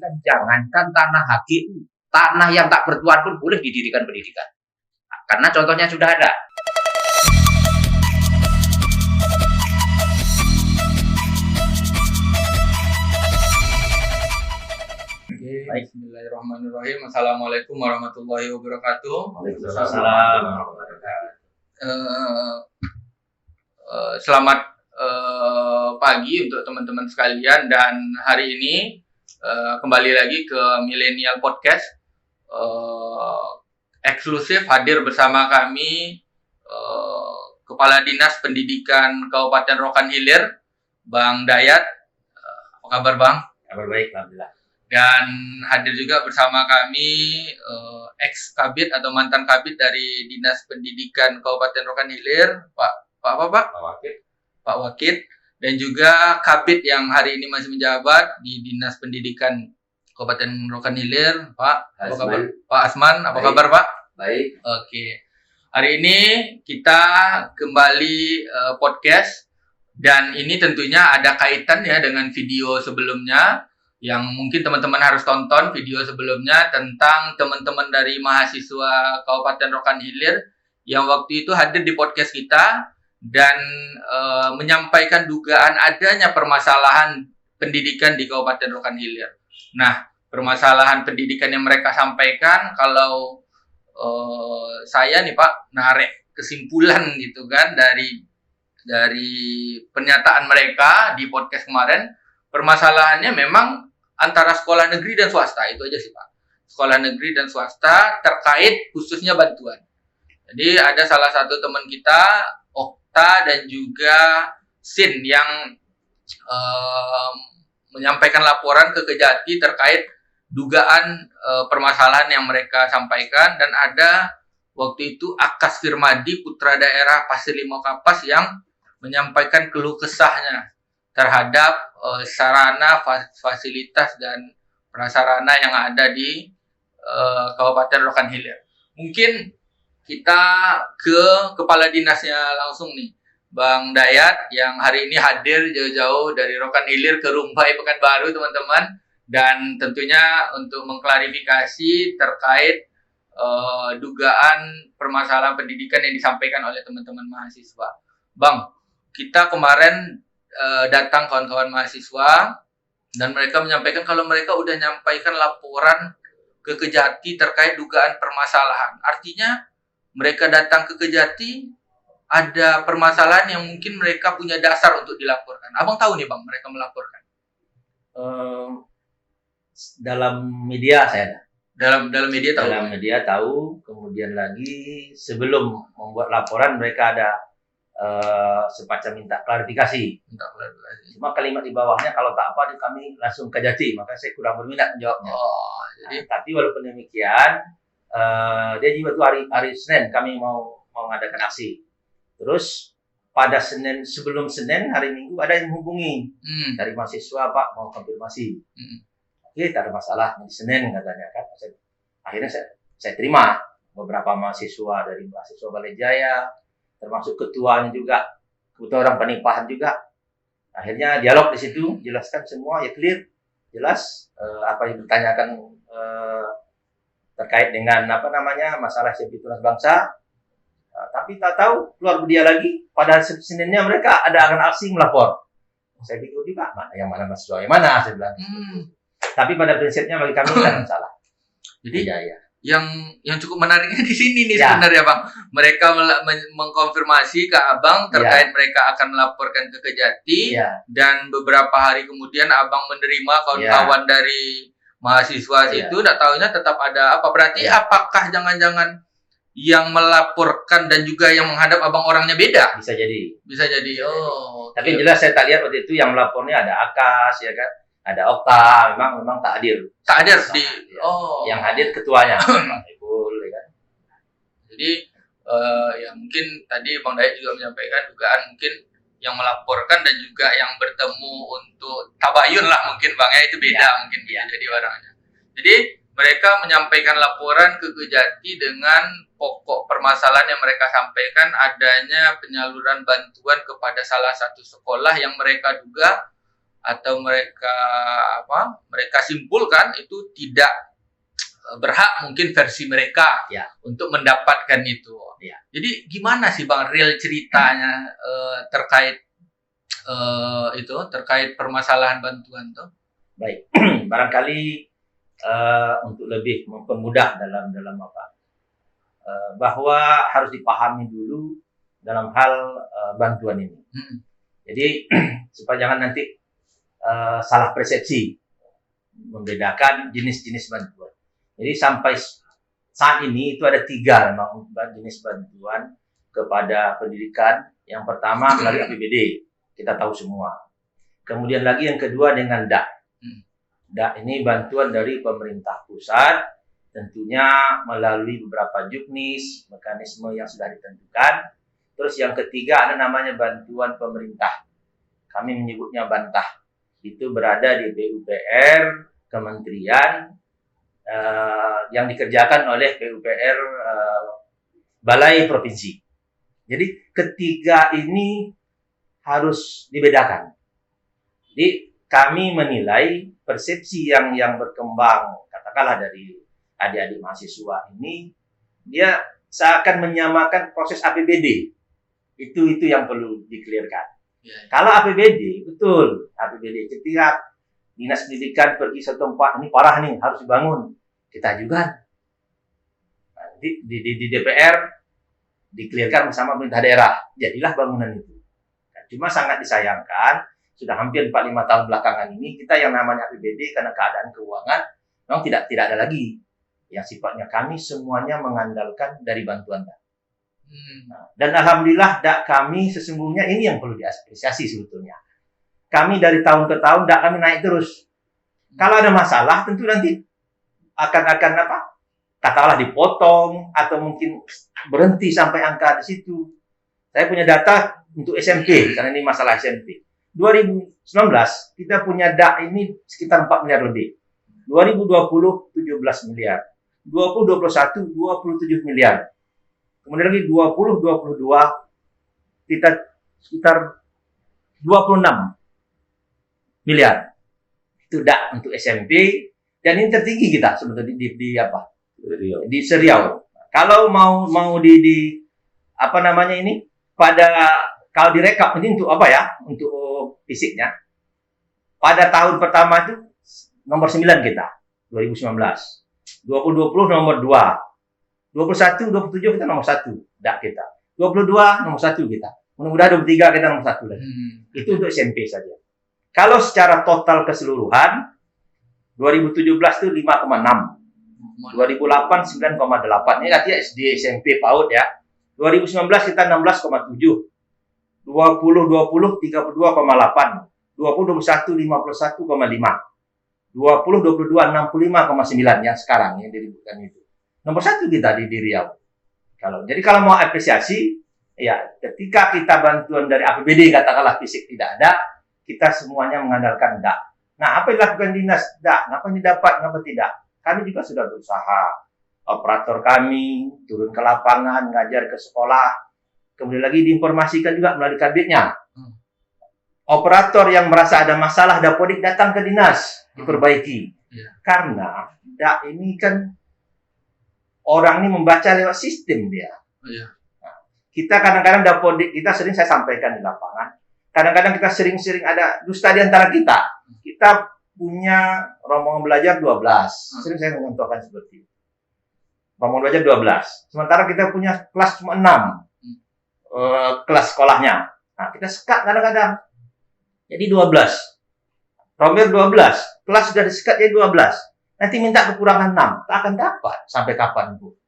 pendidikan, jangankan tanah HGU, tanah yang tak bertuan pun boleh didirikan pendidikan. Nah, karena contohnya sudah ada. Baik, bismillahirrahmanirrahim. Assalamualaikum warahmatullahi wabarakatuh. Waalaikumsalam. Selamat pagi untuk teman-teman sekalian, dan hari ini kembali lagi ke Millennial Podcast. Eksklusif hadir bersama kami Kepala Dinas Pendidikan Kabupaten Rokan Hilir, Bang Dayat. Apa kabar, Bang? Kabar baik, alhamdulillah. Dan hadir juga bersama kami ex-kabid atau mantan kabid dari Dinas Pendidikan Kabupaten Rokan Hilir, Pak Wakid, dan juga kabid yang hari ini masih menjabat di Dinas Pendidikan Kabupaten Rokan Hilir, Pak. Apa kabar? Pak Asman, apa kabar, Pak? Baik. Oke. Hari ini kita kembali podcast, dan ini tentunya ada kaitan ya dengan video sebelumnya yang mungkin teman-teman harus tonton video sebelumnya tentang teman-teman dari mahasiswa Kabupaten Rokan Hilir yang waktu itu hadir di podcast kita dan menyampaikan dugaan adanya permasalahan pendidikan di Kabupaten Rokan Hilir. Nah, permasalahan pendidikan yang mereka sampaikan, kalau saya nih Pak narik kesimpulan gitu kan dari pernyataan mereka di podcast kemarin, permasalahannya memang antara sekolah negeri dan swasta, itu aja sih Pak. Sekolah negeri dan swasta terkait khususnya bantuan. Jadi ada salah satu teman kita, Okta dan juga Sin, yang menyampaikan laporan ke Kejati terkait dugaan permasalahan yang mereka sampaikan, dan ada waktu itu Akas Firmadi, putra daerah Pasir Limau Kapas, yang menyampaikan keluh kesahnya terhadap sarana, fasilitas, dan prasarana yang ada di Kabupaten Rokan Hilir. Mungkin kita ke Kepala Dinasnya langsung nih, Bang Dayat, yang hari ini hadir jauh-jauh dari Rokan Hilir ke Rumbai, Pekanbaru, teman-teman, dan tentunya untuk mengklarifikasi terkait dugaan permasalahan pendidikan yang disampaikan oleh teman-teman mahasiswa. Bang, kita kemarin datang kawan-kawan mahasiswa dan mereka menyampaikan kalau mereka udah nyampaikan laporan ke Kejati terkait dugaan permasalahan. Artinya mereka datang ke Kejati ada permasalahan yang mungkin mereka punya dasar untuk dilaporkan. Abang tahu nih Bang, mereka melaporkan. Dalam media saya dalam media tahu. Dalam media tahu. Kemudian lagi sebelum membuat laporan mereka ada semacam minta klarifikasi. Cuma kalimat di bawahnya kalau tak apa kami langsung Kejati, maka saya kurang berminat menjawabnya. Tapi walaupun demikian, dia juga tuh hari Senin kami mau mengadakan aksi. Terus pada Senin, sebelum Senin, hari Minggu ada yang menghubungi dari mahasiswa, Pak mau konfirmasi. Oke, tak ada masalah, di Senin katanya kan. Akhirnya saya terima beberapa mahasiswa dari mahasiswa Balai Jaya, termasuk ketuanya juga, ketua orang penipahan juga. Akhirnya dialog di situ, jelaskan semua ya clear, jelas apa yang ditanyakan terkait dengan masalah sivitas tunas bangsa. Tapi tak tahu keluar dia lagi pada Seninnya mereka ada akan aksi melapor. Saya pikir juga mana mahasiswa yang mana, saya bilang. Tapi pada prinsipnya bagi kami tidak masalah. Jadi ya. Yang cukup menariknya di sini nih sebenarnya Bang. Mereka mengkonfirmasi ke Abang terkait mereka akan melaporkan ke Kejati, dan beberapa hari kemudian Abang menerima kawan-kawan dari mahasiswa itu, tidak tahunya tetap ada apa. Berarti apakah jangan-jangan yang melaporkan dan juga yang menghadap Abang orangnya beda? Bisa jadi. Tapi jelas saya tak lihat waktu itu yang melapornya ada Akas, ya kan? Ada Okta, memang tak hadir. Tak hadir yang hadir ketuanya, Pak Ibul, ya kan. Jadi ya mungkin tadi Bang Dayat juga menyampaikan dugaan mungkin yang melaporkan dan juga yang bertemu untuk tabayun lah mungkin Bang, itu beda mungkin bisa jadi orangnya. Jadi mereka menyampaikan laporan ke Kejati dengan pokok permasalahan yang mereka sampaikan adanya penyaluran bantuan kepada salah satu sekolah yang mereka duga atau mereka simpulkan itu tidak berhak mungkin versi mereka Ya. untuk mendapatkan itu. Ya. Jadi gimana sih Bang real ceritanya terkait terkait permasalahan bantuan tuh? Baik, barangkali untuk lebih mempermudah dalam bahwa harus dipahami dulu dalam hal bantuan ini. Jadi supaya jangan nanti salah persepsi membedakan jenis-jenis bantuan. Jadi sampai saat ini itu ada 3 memang jenis bantuan kepada pendidikan. Yang pertama melalui APBD, kita tahu semua. Kemudian lagi yang kedua dengan DAK. DAK ini bantuan dari pemerintah pusat, tentunya melalui beberapa juknis, mekanisme yang sudah ditentukan. Terus yang ketiga ada namanya bantuan pemerintah. Kami menyebutnya bantah. Itu berada di PUPR, kementerian, yang dikerjakan oleh PUPR Balai Provinsi. Jadi ketiga ini harus dibedakan. Jadi kami menilai persepsi yang berkembang, katakanlah dari adik-adik mahasiswa ini, dia seakan menyamakan proses APBD. Itu yang perlu di-clearkan. Kalau APBD, betul APBD ketika Dinas Pendidikan pergi satu tempat, ini parah nih, harus dibangun. Kita juga di DPR di-clearkan bersama pemerintah daerah. Jadilah bangunan itu. Cuma sangat disayangkan, sudah hampir 4-5 tahun belakangan ini, kita yang namanya APBD karena keadaan keuangan, memang tidak ada lagi. Yang sifatnya kami semuanya mengandalkan dari bantuan DAK. Dan alhamdulillah DAK kami sesungguhnya ini yang perlu diapresiasi sebetulnya. Kami dari tahun ke tahun DAK kami naik terus. Kalau ada masalah tentu nanti akan katakanlah dipotong atau mungkin berhenti sampai angka di situ. Saya punya data untuk SMP karena ini masalah SMP. 2019 kita punya DAK ini sekitar 4 miliar lebih. 2020 17 miliar. 2021 27 miliar. Kemudian lagi 2022 kita sekitar 26 miliar. Itu DAK untuk SMP dan ini tertinggi kita sebetulnya di Seriau. Kalau mau kalau direkap ini untuk untuk fisiknya. Pada tahun pertama itu nomor 9 kita 2019. 2020 nomor 2. 21, 27 kita nomor 1 DAK kita. 22 nomor 1 kita. Mudah-mudahan 23 kita nomor 1 lagi. Itu untuk SMP saja. Kalau secara total keseluruhan 2017 itu 5,6. 2008 9,8. Ini artinya SD, SMP, PAUD ya. 2019 kita 16,7. 2020 32,8. 2021 51,5. 2022 65,9 yang sekarang yang diributkan itu. Nomor 1 kita di Riau. Kalau mau apresiasi, ya ketika kita bantuan dari APBD katakanlah fisik tidak ada, kita semuanya mengandalkan DAK. Nah, apa yang dilakukan dinas DAK? Kenapa ini dapat, kenapa tidak? Kami juga sudah berusaha. Operator kami turun ke lapangan, ngajar ke sekolah. Kemudian lagi diinformasikan juga melalui kabinetnya. Operator yang merasa ada masalah Dapodik datang ke dinas, diperbaiki. Karena DAK ini kan orang ini membaca lewat sistem dia. Nah, kita kadang-kadang Dapodik kita sering saya sampaikan di lapangan. Kadang-kadang kita sering-sering ada dusta di antara kita. Kita punya rombongan belajar 12. Sering saya mencontohkan seperti itu. Rombongan belajar 12. Sementara kita punya kelas cuma 6. Kelas sekolahnya. Nah, kita sekat kadang-kadang. Jadi 12. Rombongan 12. Kelas sudah disekat jadi 12. Nanti minta kekurangan 6. Tak akan dapat. Sampai kapan, Bu?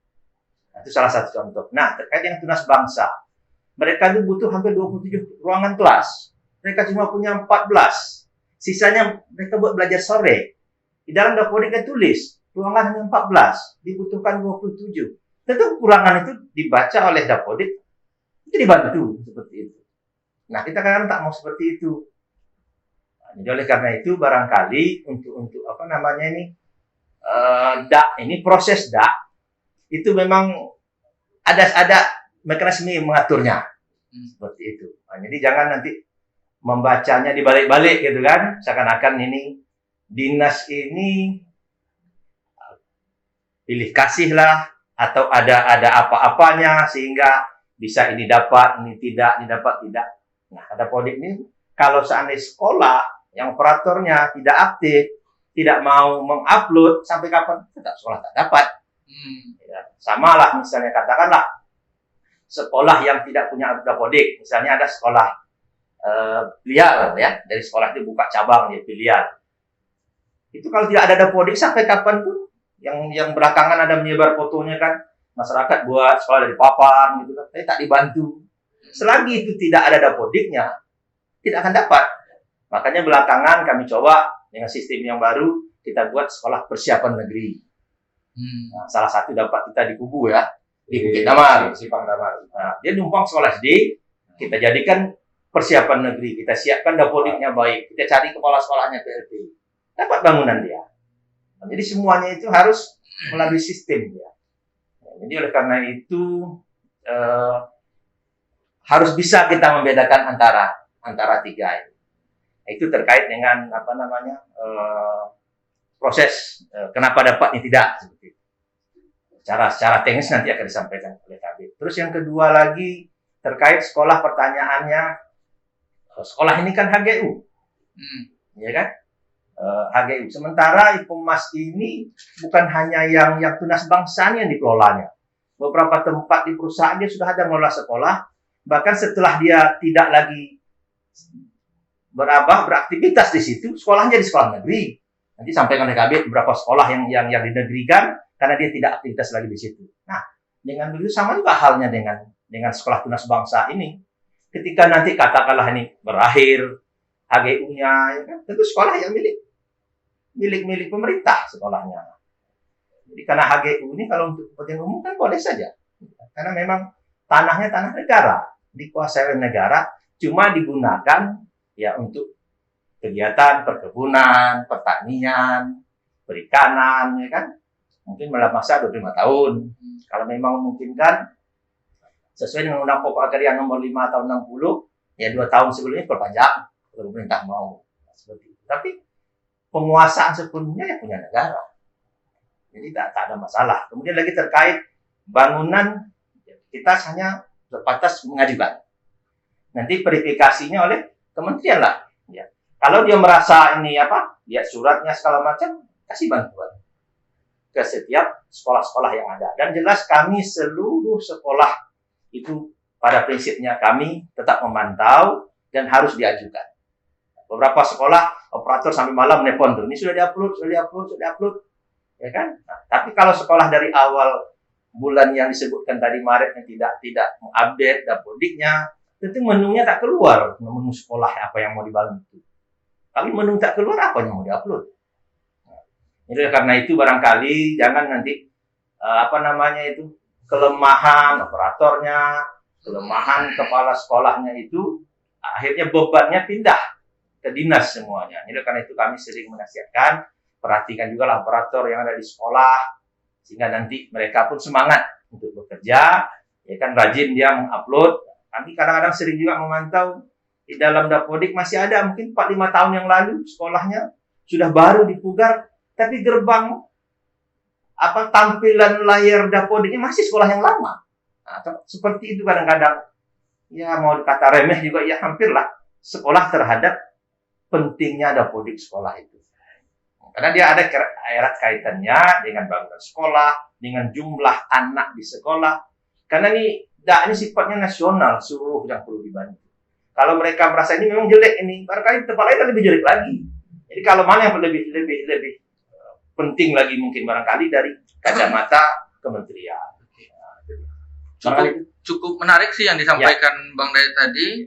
Nah, itu salah satu contoh. Nah, terkait dengan tunas bangsa. Mereka itu butuh hampir 27 ruangan kelas. Mereka cuma punya 14. Sisanya mereka buat belajar sore. Di dalam Dapodik kan tulis, ruangan hanya 14. Dibutuhkan 27. Tentu kekurangan itu dibaca oleh Dapodik. Itu dibantu seperti itu. Nah, kita kan tak mau seperti itu. Nah, jadi oleh karena itu barangkali untuk DAK ini proses DAK itu memang ada mekanisme yang mengaturnya seperti itu. Nah, jadi jangan nanti membacanya dibalik-balik gitu kan, seakan-akan ini dinas ini pilih kasih lah atau ada apa-apanya sehingga bisa ini dapat, ini tidak, ini dapat tidak. Nah, Dapodik ini kalau seandainya sekolah yang operatornya tidak aktif, tidak mau mengupload, sampai kapan tetap sekolah tak dapat. Ya, sama lah misalnya katakanlah sekolah yang tidak punya Dapodik, misalnya ada sekolah filial ya, dari sekolah itu buka cabang di filial. Itu kalau tidak ada Dapodik sampai kapanpun, yang belakangan ada menyebar fotonya kan, masyarakat buat sekolah dari papan gitu kan, tapi tak dibantu. Selagi itu tidak ada Dapodiknya, tidak akan dapat. Makanya belakangan kami coba dengan sistem yang baru, kita buat sekolah persiapan negeri. Nah, salah satu dapat kita di Kubu ya, di Bukit Damar, Simpang Damar. Nah, dia numpang sekolah SD, kita jadikan persiapan negeri, kita siapkan Dapodiknya baik, kita cari kepala sekolahnya PLT, dapat bangunan dia. Nah, jadi semuanya itu harus melalui sistem ya. Nah, jadi oleh karena itu harus bisa kita membedakan antara tiga ini. Itu terkait dengan proses kenapa dapat ini tidak seperti itu. Secara teknis nanti akan disampaikan oleh Kabit. Terus yang kedua lagi terkait sekolah, pertanyaannya, sekolah ini kan HGU, ya kan? HGU. Sementara Ipongmas ini bukan hanya yang tunas bangsanya yang dikelolanya. Beberapa tempat di perusahaan dia sudah ada mengelola sekolah, bahkan setelah dia tidak lagi beraktivitas di situ, sekolahnya di sekolah negeri. Nanti sampaikan oleh Kabit beberapa sekolah yang dinegerikan karena dia tidak aktivitas lagi di situ. Nah, dengan begitu sama juga halnya dengan sekolah tunas bangsa ini. Ketika nanti katakanlah ini berakhir HGU-nya, ya kan? Tentu sekolah yang milik pemerintah sekolahnya. Jadi karena HGU ini kalau untuk kepentingan umum kan boleh saja, karena memang tanahnya tanah negara, dikuasai oleh negara, cuma digunakan ya untuk kegiatan perkebunan, pertanian, perikanan, ya kan? Mungkin masa 25 tahun. Kalau memang memungkinkan sesuai dengan Undang Pokok Agraria Nomor 5 tahun 60, ya 2 tahun sebelumnya perpanjang kalau pemerintah mau. Seperti itu. Tapi penguasaan sepenuhnya ya punya negara. Jadi tak ada masalah. Kemudian lagi terkait bangunan, kita hanya terbatas mengajukan. Nanti verifikasinya oleh kementerian lah. Ya. Kalau dia merasa ini lihat suratnya segala macam, kasih bantuan ke setiap sekolah-sekolah yang ada. Dan jelas kami seluruh sekolah itu pada prinsipnya kami tetap memantau dan harus diajukan. Beberapa sekolah operator sampai malam nelpon tuh, ini sudah diupload, ya kan? Nah, tapi kalau sekolah dari awal bulan yang disebutkan tadi Maret yang tidak mengupdate Dapodiknya, tentu menunya tak keluar, menu sekolah apa yang mau dibangun itu. Kalau menu tak keluar, apa yang mau diupload? Jadi karena itu barangkali jangan nanti kelemahan operatornya, kelemahan kepala sekolahnya itu akhirnya bebannya pindah ke dinas semuanya. Jadi karena itu kami sering menasihatkan, perhatikan juga lah operator yang ada di sekolah, sehingga nanti mereka pun semangat untuk bekerja, ya kan, rajin dia mengupload. Kami kadang-kadang sering juga memantau di dalam Dapodik masih ada mungkin 4-5 tahun yang lalu sekolahnya sudah baru dipugar, tapi gerbang tampilan layar Dapodiknya masih sekolah yang lama. Nah, seperti itu kadang-kadang ya mau dikata remeh juga ya hampirlah sekolah terhadap pentingnya Dapodik sekolah itu. Karena dia ada erat kaitannya dengan bangunan sekolah, dengan jumlah anak di sekolah. Karena ini sifatnya nasional, seluruh yang perlu dibantu. Kalau mereka merasa ini memang jelek ini, barangkali tempat lain lebih jelek lagi. Jadi kalau mana yang lebih penting lagi mungkin barangkali dari kacamata kementerian. Cukup menarik sih yang disampaikan Bang Dayat tadi.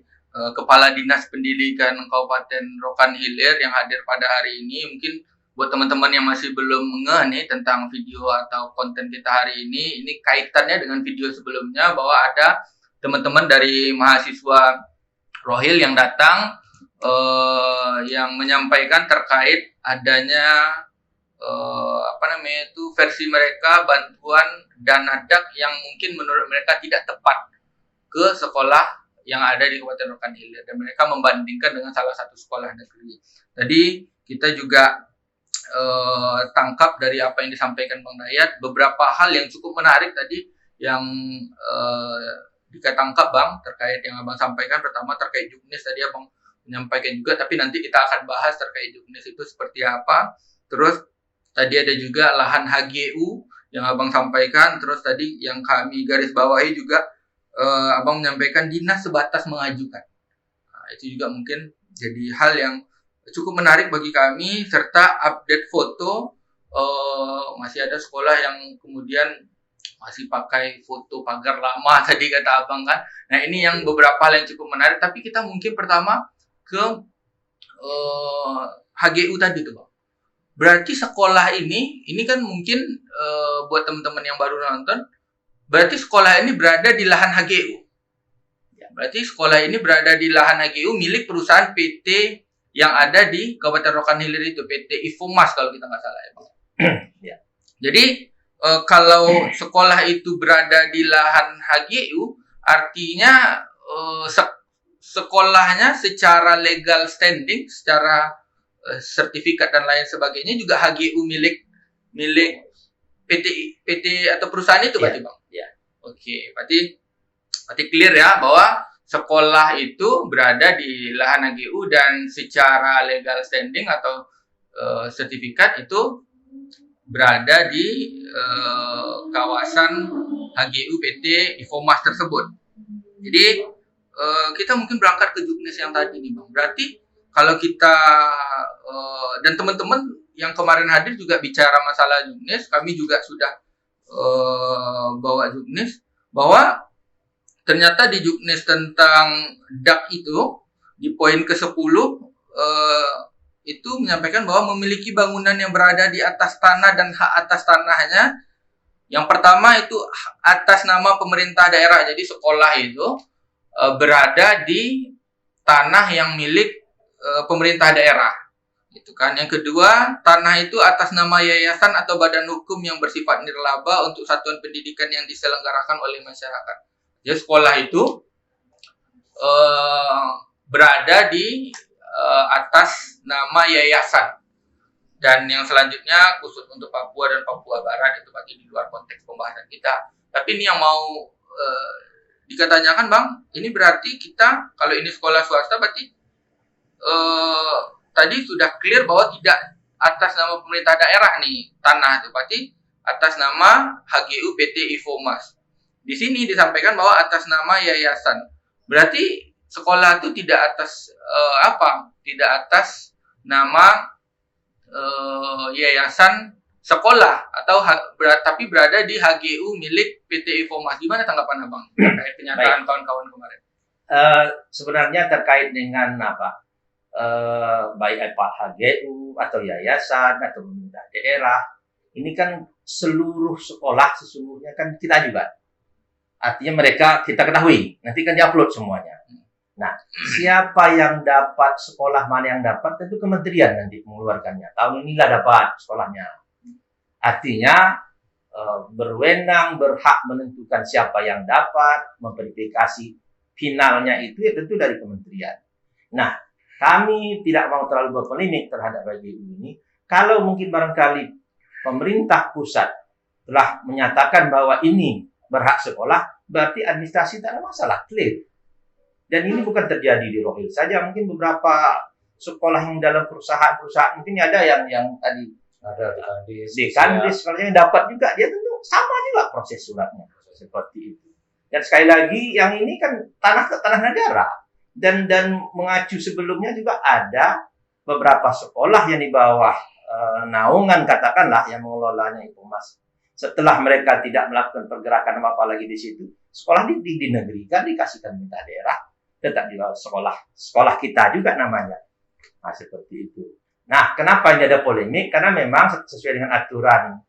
Kepala Dinas Pendidikan Kabupaten Rokan Hilir yang hadir pada hari ini. Mungkin buat teman-teman yang masih belum ngeh nih tentang video atau konten kita hari ini kaitannya dengan video sebelumnya, bahwa ada teman-teman dari mahasiswa Rohil yang datang yang menyampaikan terkait adanya versi mereka bantuan dana dak yang mungkin menurut mereka tidak tepat ke sekolah yang ada di Kabupaten Rokan Hilir dan mereka membandingkan dengan salah satu sekolah negeri. Tadi kita juga tangkap dari apa yang disampaikan Bang Dayat beberapa hal yang cukup menarik tadi yang kita tangkap Bang terkait yang Abang sampaikan. Pertama terkait juknis tadi Abang menyampaikan juga, tapi nanti kita akan bahas terkait juknis itu seperti apa. Terus tadi ada juga lahan HGU yang Abang sampaikan. Terus tadi yang kami garis bawahi juga Abang menyampaikan dinas sebatas mengajukan. Nah, itu juga mungkin jadi hal yang cukup menarik bagi kami, serta update foto. Masih ada sekolah yang kemudian masih pakai foto pagar lama tadi kata Abang kan. Nah ini yang beberapa hal yang cukup menarik, tapi kita mungkin pertama ke HGU tadi tuh Bang. Berarti sekolah ini kan mungkin buat teman-teman yang baru nonton, berarti sekolah ini berada di lahan HGU. Ya, berarti sekolah ini berada di lahan HGU milik perusahaan PT yang ada di Kabupaten Rokan Hilir itu, PT Ifomas kalau kita nggak salah ya Bang. Ya. Jadi kalau sekolah itu berada di lahan HGU, artinya sekolahnya secara legal standing, secara sertifikat dan lain sebagainya juga HGU milik PT atau perusahaan itu berarti Bang. Ya. Oke, berarti clear ya bahwa sekolah itu berada di lahan HGU dan secara legal standing atau sertifikat itu berada di kawasan HGU PT Ifomas tersebut. Jadi kita mungkin berangkat ke juknis yang tadi nih Bang. Berarti kalau kita dan teman-teman yang kemarin hadir juga bicara masalah juknis, kami juga sudah bawa juknis bahwa ternyata di juknis tentang DAK itu di poin ke-10 itu menyampaikan bahwa memiliki bangunan yang berada di atas tanah dan hak atas tanahnya. Yang pertama itu atas nama pemerintah daerah. Jadi sekolah itu berada di tanah yang milik pemerintah daerah. Gitu kan. Yang kedua, tanah itu atas nama yayasan atau badan hukum yang bersifat nirlaba untuk satuan pendidikan yang diselenggarakan oleh masyarakat. Jadi sekolah itu berada di atas nama yayasan. Dan yang selanjutnya khusus untuk Papua dan Papua Barat itu berarti di luar konteks pembahasan kita. Tapi ini yang mau dikatanyakan Bang, ini berarti kita kalau ini sekolah swasta berarti tadi sudah clear bahwa tidak atas nama pemerintah daerah nih tanah itu, berarti atas nama HGU PT Ifomas. Di sini disampaikan bahwa atas nama yayasan. Berarti sekolah itu tidak atas tidak atas nama yayasan sekolah atau tapi berada di HGU milik PT Ifomas. Gimana tanggapan Abang terkait kenyataan kawan-kawan kemarin? Sebenarnya terkait dengan baik HGU atau yayasan atau pemerintah daerah, ini kan seluruh sekolah sesungguhnya kan kita juga. Artinya mereka kita ketahui, nanti kan diupload semuanya. Nah, siapa yang dapat, sekolah mana yang dapat, tentu kementerian nanti mengeluarkannya. Tahun inilah dapat sekolahnya. Artinya berwenang, berhak menentukan siapa yang dapat, memverifikasi finalnya itu ya tentu dari kementerian. Nah, kami tidak mau terlalu berpolemik terhadap HGU ini. Kalau mungkin barangkali pemerintah pusat telah menyatakan bahwa ini berhak sekolah, berarti administrasi tak ada masalah, clear. Dan ini bukan terjadi di Rohil saja, mungkin beberapa sekolah yang dalam perusahaan mungkin ada yang tadi ada di Kandis, kalau yang dapat juga dia tentu sama juga proses suratnya seperti itu. Dan sekali lagi yang ini kan tanah negara dan mengacu sebelumnya juga ada beberapa sekolah yang di bawah naungan katakanlah yang mengelolanya Ifomas. Setelah mereka tidak melakukan pergerakan apa lagi di situ, sekolah dinegerikan, dikasihkan pemerintah daerah, tetap di sekolah kita juga namanya. Nah, seperti itu. Nah, kenapa ini ada polemik? Karena memang sesuai dengan aturan,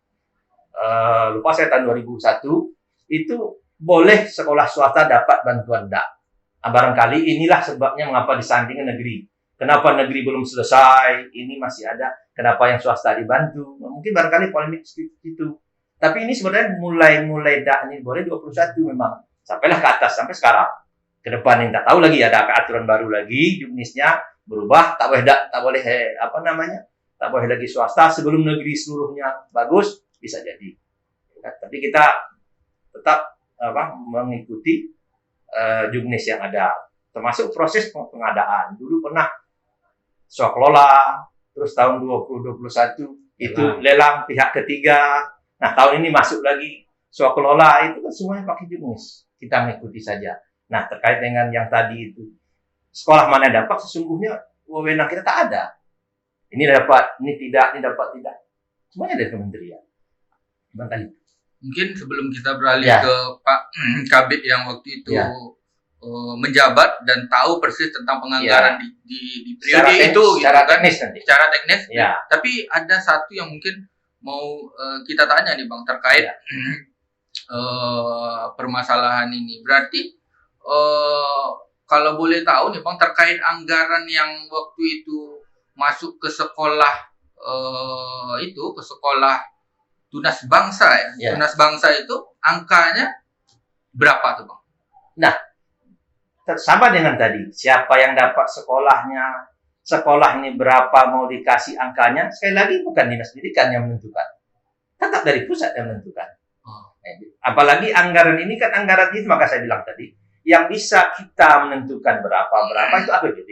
lupa saya tahun 2001, itu boleh sekolah swasta dapat bantuan DAK. Nah, barangkali inilah sebabnya mengapa disandingkan negeri. Kenapa negeri belum selesai, ini masih ada, kenapa yang swasta dibantu. Mungkin barangkali polemik seperti itu. Tapi ini sebenarnya mulai DAK ini boleh 21 memang. Sampailah ke atas, sampai sekarang. ke depan yang tak tahu lagi, ada aturan baru lagi, juknisnya berubah, tak boleh tak boleh lagi swasta sebelum negeri seluruhnya bagus, bisa jadi. Tapi kita tetap mengikuti juknis yang ada, termasuk proses pengadaan. Dulu pernah swakelola, terus tahun 2021 itu lelang pihak ketiga. Nah, tahun ini masuk lagi swakelola, itu kan semuanya pakai juknis. Kita mengikuti saja. Nah, terkait dengan yang tadi itu, sekolah mana dapat, sesungguhnya wewenang kita tak ada. Ini dapat, ini dapat tidak. Semuanya dari kementerian. Bang Kali. Mungkin sebelum kita beralih ke Pak Kabid yang waktu itu menjabat dan tahu persis tentang penganggaran di periode itu, secara teknis nanti. Secara teknis. Ya. Tapi ada satu yang mungkin mau kita tanya nih Bang, terkait permasalahan ini. Berarti kalau boleh tahu nih Bang, terkait anggaran yang waktu itu masuk ke sekolah ke sekolah Tunas Bangsa ya. Tunas Bangsa itu angkanya berapa tuh Bang? Nah, sama dengan tadi, siapa yang dapat sekolahnya, sekolah ini berapa mau dikasih angkanya, sekali lagi bukan Dinas Pendidikan yang menentukan. Tetap dari pusat yang menentukan. Apalagi anggaran ini kan anggaran itu, maka saya bilang tadi, yang bisa kita menentukan berapa itu APBD.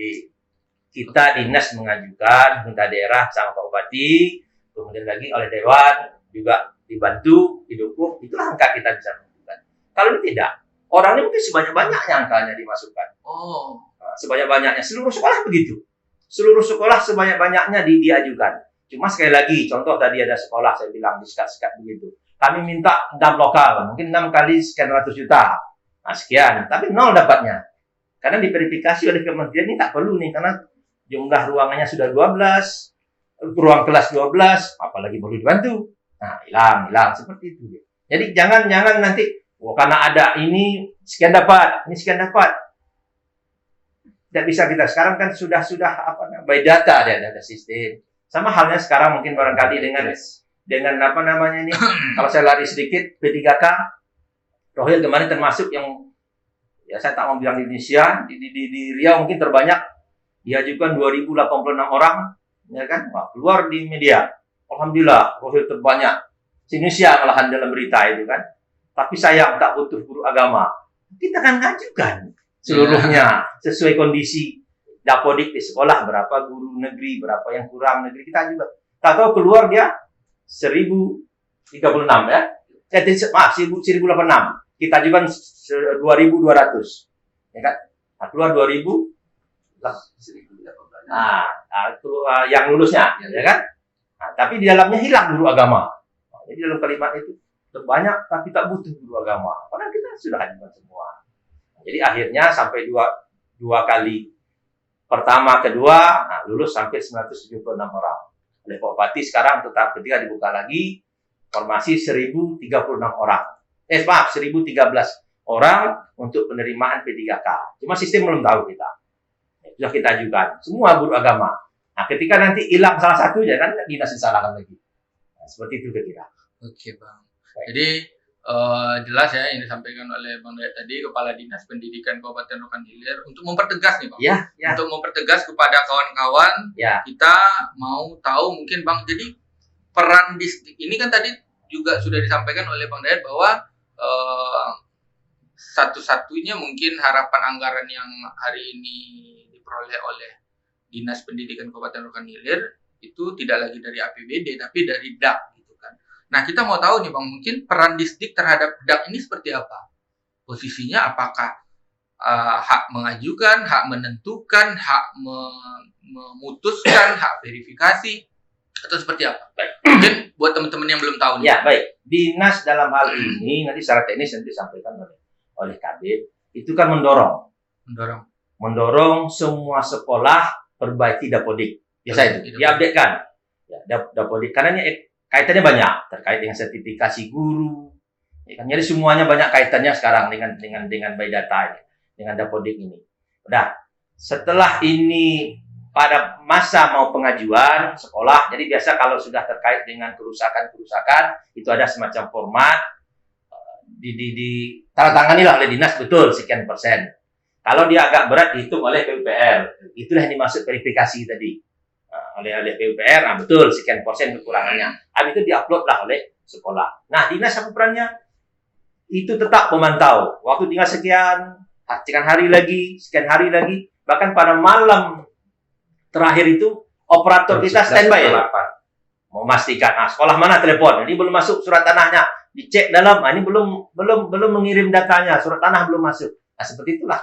Kita dinas mengajukan, minta daerah sama Pak Bupati, kemudian lagi oleh Dewan, juga dibantu, didukung, itulah angka kita bisa menentukan. Kalau ini tidak, orang ini mungkin sebanyak-banyaknya angkanya dimasukkan. Sebanyak-banyaknya, seluruh sekolah begitu. Seluruh sekolah sebanyak-banyaknya diajukan. Cuma sekali lagi, contoh tadi ada sekolah, saya bilang di-sekat begitu. Kami minta 6 lokal, mungkin 6 kali sekian ratus juta. Nah, sekian, tapi 0 dapatnya. Karena diverifikasi oleh kementerian ini tak perlu nih, karena jumlah ruangannya sudah 12, ruang kelas 12, apalagi perlu dibantu. Nah, hilang seperti itu. Jadi jangan nanti, karena ada ini sekian dapat, ini sekian dapat. Tidak bisa kita. Sekarang kan sudah by data ada sistem. Sama halnya sekarang mungkin barangkali dengan ini. Kalau saya lari sedikit, P3K, Rohil kemarin termasuk yang, ya saya tak mau bilang di Indonesia, di Riau mungkin terbanyak, diajukan 2086 orang, ya kan? Wah, keluar di media. Alhamdulillah, Rohil terbanyak. Indonesia malahan dalam berita itu kan. Tapi sayang tak butuh guru agama. Kita kan ngajukan seluruhnya sesuai kondisi dapodik di sekolah, berapa guru negeri, berapa yang kurang negeri, kita juga. Tak tahu keluar dia 1036 ya. 1086. Kita ajukan 2200. Ya kan? Nah, keluar 2000 yang lulusnya, ya kan? Nah, tapi di dalamnya hilang guru agama. Jadi dalam kalimat itu terbanyak tapi tak butuh guru agama. Karena kita sudah ajukan semua. Jadi akhirnya sampai dua kali. Pertama, kedua, lulus sampai 976 orang. Oleh Pak Bupati sekarang tetap ketika dibuka lagi, formasi 1036 orang. 1013 orang untuk penerimaan P3K. Cuma sistem belum tahu kita. Sudah kita ajukan. Semua guru agama. Nah, ketika nanti hilang salah satu, jangan dinas disalahkan lagi. Nah, seperti itu kira-kira. Oke, Bang. Jadi jelas ya yang disampaikan oleh Bang Dayat tadi, Kepala Dinas Pendidikan Kabupaten Rokan Hilir, untuk mempertegas nih Bang. Untuk mempertegas kepada kawan-kawan, kita mau tahu mungkin Bang, jadi peran distrik ini kan tadi juga sudah disampaikan oleh Bang Dayat bahwa satu-satunya mungkin harapan anggaran yang hari ini diperoleh oleh Dinas Pendidikan Kabupaten Rokan Hilir itu tidak lagi dari APBD tapi dari DAK gitu kan. Nah, kita mau tahu nih Bang, mungkin peran distrik terhadap DAK ini seperti apa? Posisinya apakah hak mengajukan, hak menentukan, hak memutuskan, hak verifikasi, atau seperti apa? Baik. Mungkin buat teman-teman yang belum tahu nih. Ya, baik. Dinas dalam hal ini nanti secara teknis nanti disampaikan oleh Kabid, itu kan mendorong semua sekolah perbaiki dapodik. Biasa itu diupdatekan. Ya, dapodik karena ini kaitannya banyak terkait dengan sertifikasi guru. Ya kan, jadi semuanya banyak kaitannya sekarang dengan by data ini, dengan dapodik ini. Udah, setelah ini pada masa mau pengajuan sekolah, jadi biasa kalau sudah terkait dengan kerusakan itu ada semacam format di tanda tangani lah oleh dinas, betul sekian persen. Kalau dia agak berat dihitung oleh PUPR. Itulah yang dimaksud verifikasi tadi. Oleh PUPR, betul sekian persen kekurangannya. Habis itu diuploadlah oleh sekolah. Nah, dinas apa perannya? Itu tetap memantau. Waktu tinggal sekian hari lagi, bahkan pada malam terakhir itu operator kita standby ya. Memastikan, sekolah mana telepon. Ini belum masuk surat tanahnya. Dicek dalam, ini belum mengirim datanya, surat tanah belum masuk. Nah, seperti itulah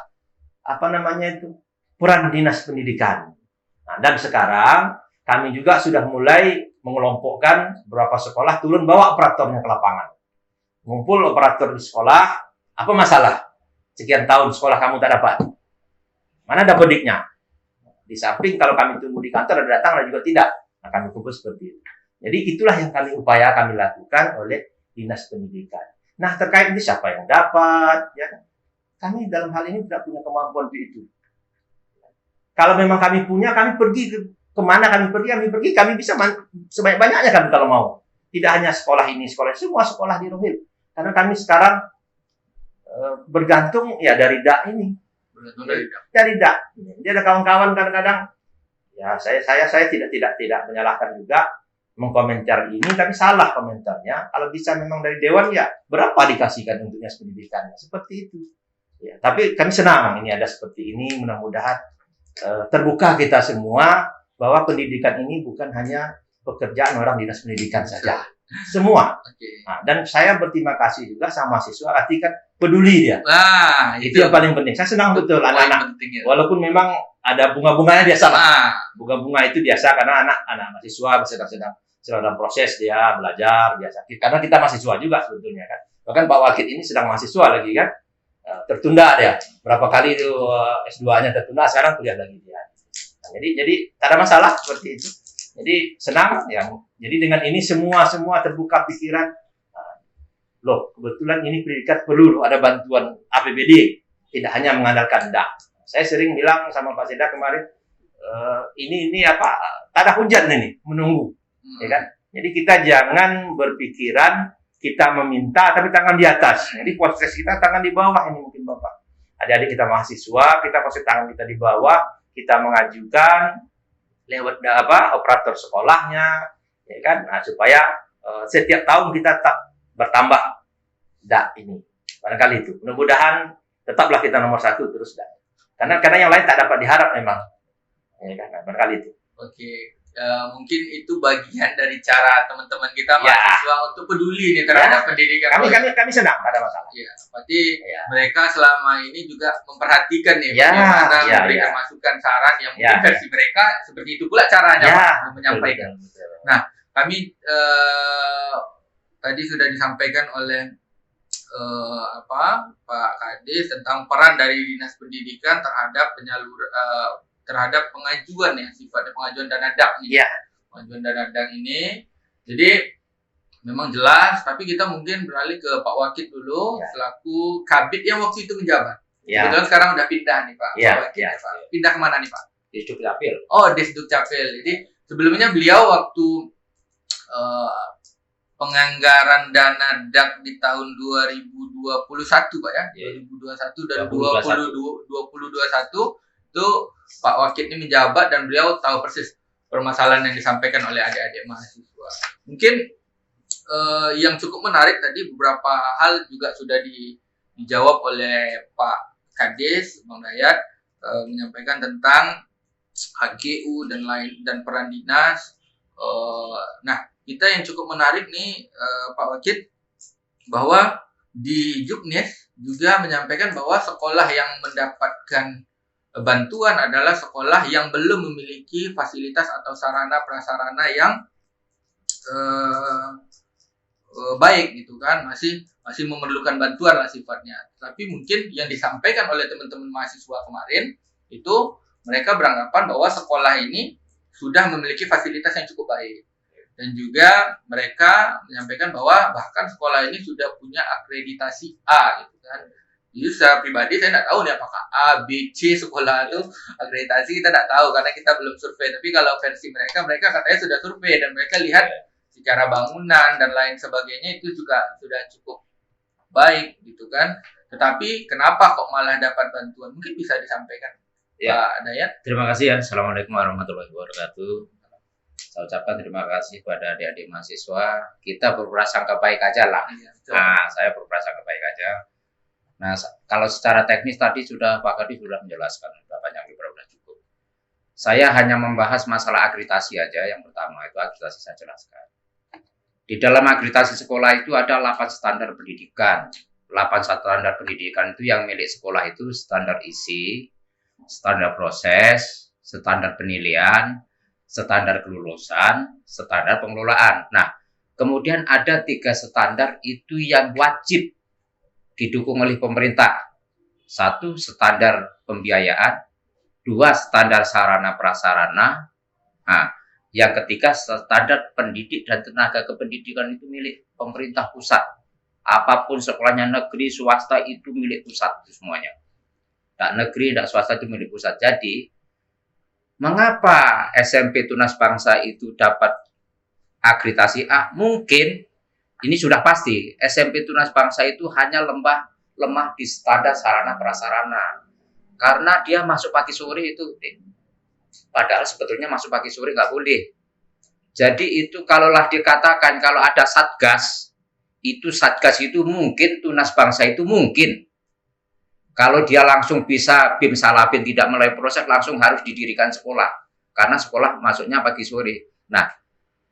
peran dinas pendidikan. Nah, dan sekarang kami juga sudah mulai mengelompokkan beberapa sekolah turun bawa operatornya ke lapangan. Ngumpul operator di sekolah, apa masalah? Sekian tahun sekolah kamu tak dapat. Mana dapat diknya? Di samping kalau kami tunggu di kantor ada datang, ada juga tidak. Nah, kami kumpul seperti itu. Jadi itulah yang kami lakukan oleh dinas pendidikan. Nah, terkait ini siapa yang dapat? Ya, kami dalam hal ini tidak punya kemampuan itu. Kalau memang kami punya, kami pergi kemana kami pergi, kami bisa sebanyak-banyaknya kami kalau mau. Tidak hanya sekolah ini, semua sekolah di Rohil. Karena kami sekarang bergantung ya dari dak ini. Dari dak. Jadi ada kawan-kawan kadang-kadang, ya saya tidak menyalahkan juga mengkomentar ini, tapi salah komentarnya. Kalau bisa memang dari dewan ya berapa dikasihkan untuk dinas pendidikan, seperti itu. Ya, tapi kami senang ini ada seperti ini, mudah-mudahan terbuka kita semua bahwa pendidikan ini bukan hanya pekerjaan orang dinas pendidikan saja, semua. Nah, dan saya berterima kasih juga sama siswa, arti kan peduli dia. Nah, itu yang paling penting. Saya senang betul anak-anak, walaupun memang ada bunga-bunganya biasa. Bunga-bunga itu biasa karena anak mahasiswa sedang dalam proses dia belajar biasa. Karena kita mahasiswa juga sebetulnya kan. Bahkan Pak Wakil ini sedang mahasiswa lagi kan. Tertunda dia. Berapa kali itu S2-nya tertunda, sekarang kuliah lagi dia. Nah, jadi tak ada masalah seperti itu. Jadi senang ya. Jadi dengan ini semua terbuka pikiran. Loh, kebetulan ini pendidikan perlu ada bantuan APBD, tidak hanya mengandalkan dak. Saya sering bilang sama Pak Seda kemarin, ini tak ada hujan ini, menunggu. Ya kan? Jadi kita jangan berpikiran kita meminta tapi tangan di atas. Jadi proses kita tangan di bawah ini mungkin Bapak. Adik-adik kita mahasiswa, kita proses tangan kita di bawah, kita mengajukan lewat operator sekolahnya, ya kan? Nah, supaya setiap tahun kita tak bertambah dak ini. Barangkali itu. Mudah-mudahan tetaplah kita nomor 1 terus dak. Karena yang lain tak dapat diharap memang. Ya kan? Nah, barangkali itu. Oke. Mungkin itu bagian dari cara teman-teman kita mahasiswa untuk peduli nih terhadap pendidikan. Kami senang, ada masalah. Ya, berarti mereka selama ini juga memperhatikan nih bagaimana memberikan masukan saran yang mungkin versi mereka seperti itu pula caranya menyampaikan. Betul. Nah, kami tadi sudah disampaikan oleh Pak Kades tentang peran dari dinas pendidikan terhadap terhadap pengajuan ya, sifatnya pengajuan dana dak nih. Pengajuan dana dak ini. Jadi memang jelas, tapi kita mungkin beralih ke Pak Wakil dulu selaku Kabid yang waktu itu menjabat. Kebetulan sekarang udah pindah nih Pak. Pak Wakil, Pak. Pindah kemana nih Pak? Desduk Capil. Oh, Desduk Capil. Jadi sebelumnya beliau waktu penganggaran dana dak di tahun 2021 Pak ya. 2021 dan 2021 itu Pak Wakil ini menjabat dan beliau tahu persis permasalahan yang disampaikan oleh adik-adik mahasiswa. Mungkin yang cukup menarik tadi beberapa hal juga sudah dijawab oleh Pak Kades, Bang Dayat, menyampaikan tentang HGU dan peran dinas. Nah, kita yang cukup menarik nih Pak Wakil, bahwa di Juknis juga menyampaikan bahwa sekolah yang mendapatkan bantuan adalah sekolah yang belum memiliki fasilitas atau sarana prasarana yang baik gitu kan, masih memerlukan bantuan lah sifatnya. Tapi mungkin yang disampaikan oleh teman-teman mahasiswa kemarin itu mereka beranggapan bahwa sekolah ini sudah memiliki fasilitas yang cukup baik, dan juga mereka menyampaikan bahwa bahkan sekolah ini sudah punya akreditasi A gitu kan. Jadi secara pribadi saya tidak tahu nih apakah A, B, C sekolah itu akreditasi, kita tidak tahu karena kita belum survei. Tapi kalau versi mereka katanya sudah survei dan mereka lihat secara bangunan dan lain sebagainya itu juga sudah cukup baik gitu kan. Tetapi kenapa kok malah dapat bantuan? Mungkin bisa disampaikan, Ya. Pak Dayat. Terima kasih ya. Assalamualaikum warahmatullahi wabarakatuh. Saya ucapkan terima kasih kepada adik-adik mahasiswa. Kita berprasangka baik aja lah. Iya, betul. Nah, saya berprasangka baik aja. Nah, kalau secara teknis tadi sudah Pak Kadi sudah menjelaskan, sudah banyak sudah cukup. Saya hanya membahas masalah akreditasi aja. Yang pertama itu akreditasi saya jelaskan. Di dalam akreditasi sekolah itu ada 8 standar pendidikan. 8 standar pendidikan itu yang milik sekolah itu standar isi, standar proses, standar penilaian, standar kelulusan, standar pengelolaan. Nah, kemudian ada 3 standar itu yang wajib didukung oleh pemerintah. 1, standar pembiayaan. 2, standar sarana prasarana. Nah, yang ketiga, standar pendidik dan tenaga kependidikan itu milik pemerintah pusat. Apapun sekolahnya negeri, swasta itu milik pusat itu semuanya. Tak negeri, tak swasta itu milik pusat. Jadi, mengapa SMP Tunas Bangsa itu dapat akreditasi A? Mungkin ini sudah pasti SMP Tunas Bangsa itu hanya lemah di standar sarana prasarana. Karena dia masuk pagi sore itu, padahal sebetulnya masuk pagi sore nggak boleh. Jadi itu kalaulah dikatakan kalau ada satgas itu mungkin Tunas Bangsa itu mungkin. Kalau dia langsung bisa BIM Salabin tidak melalui proses, langsung harus didirikan sekolah. Karena sekolah masuknya pagi sore. Nah,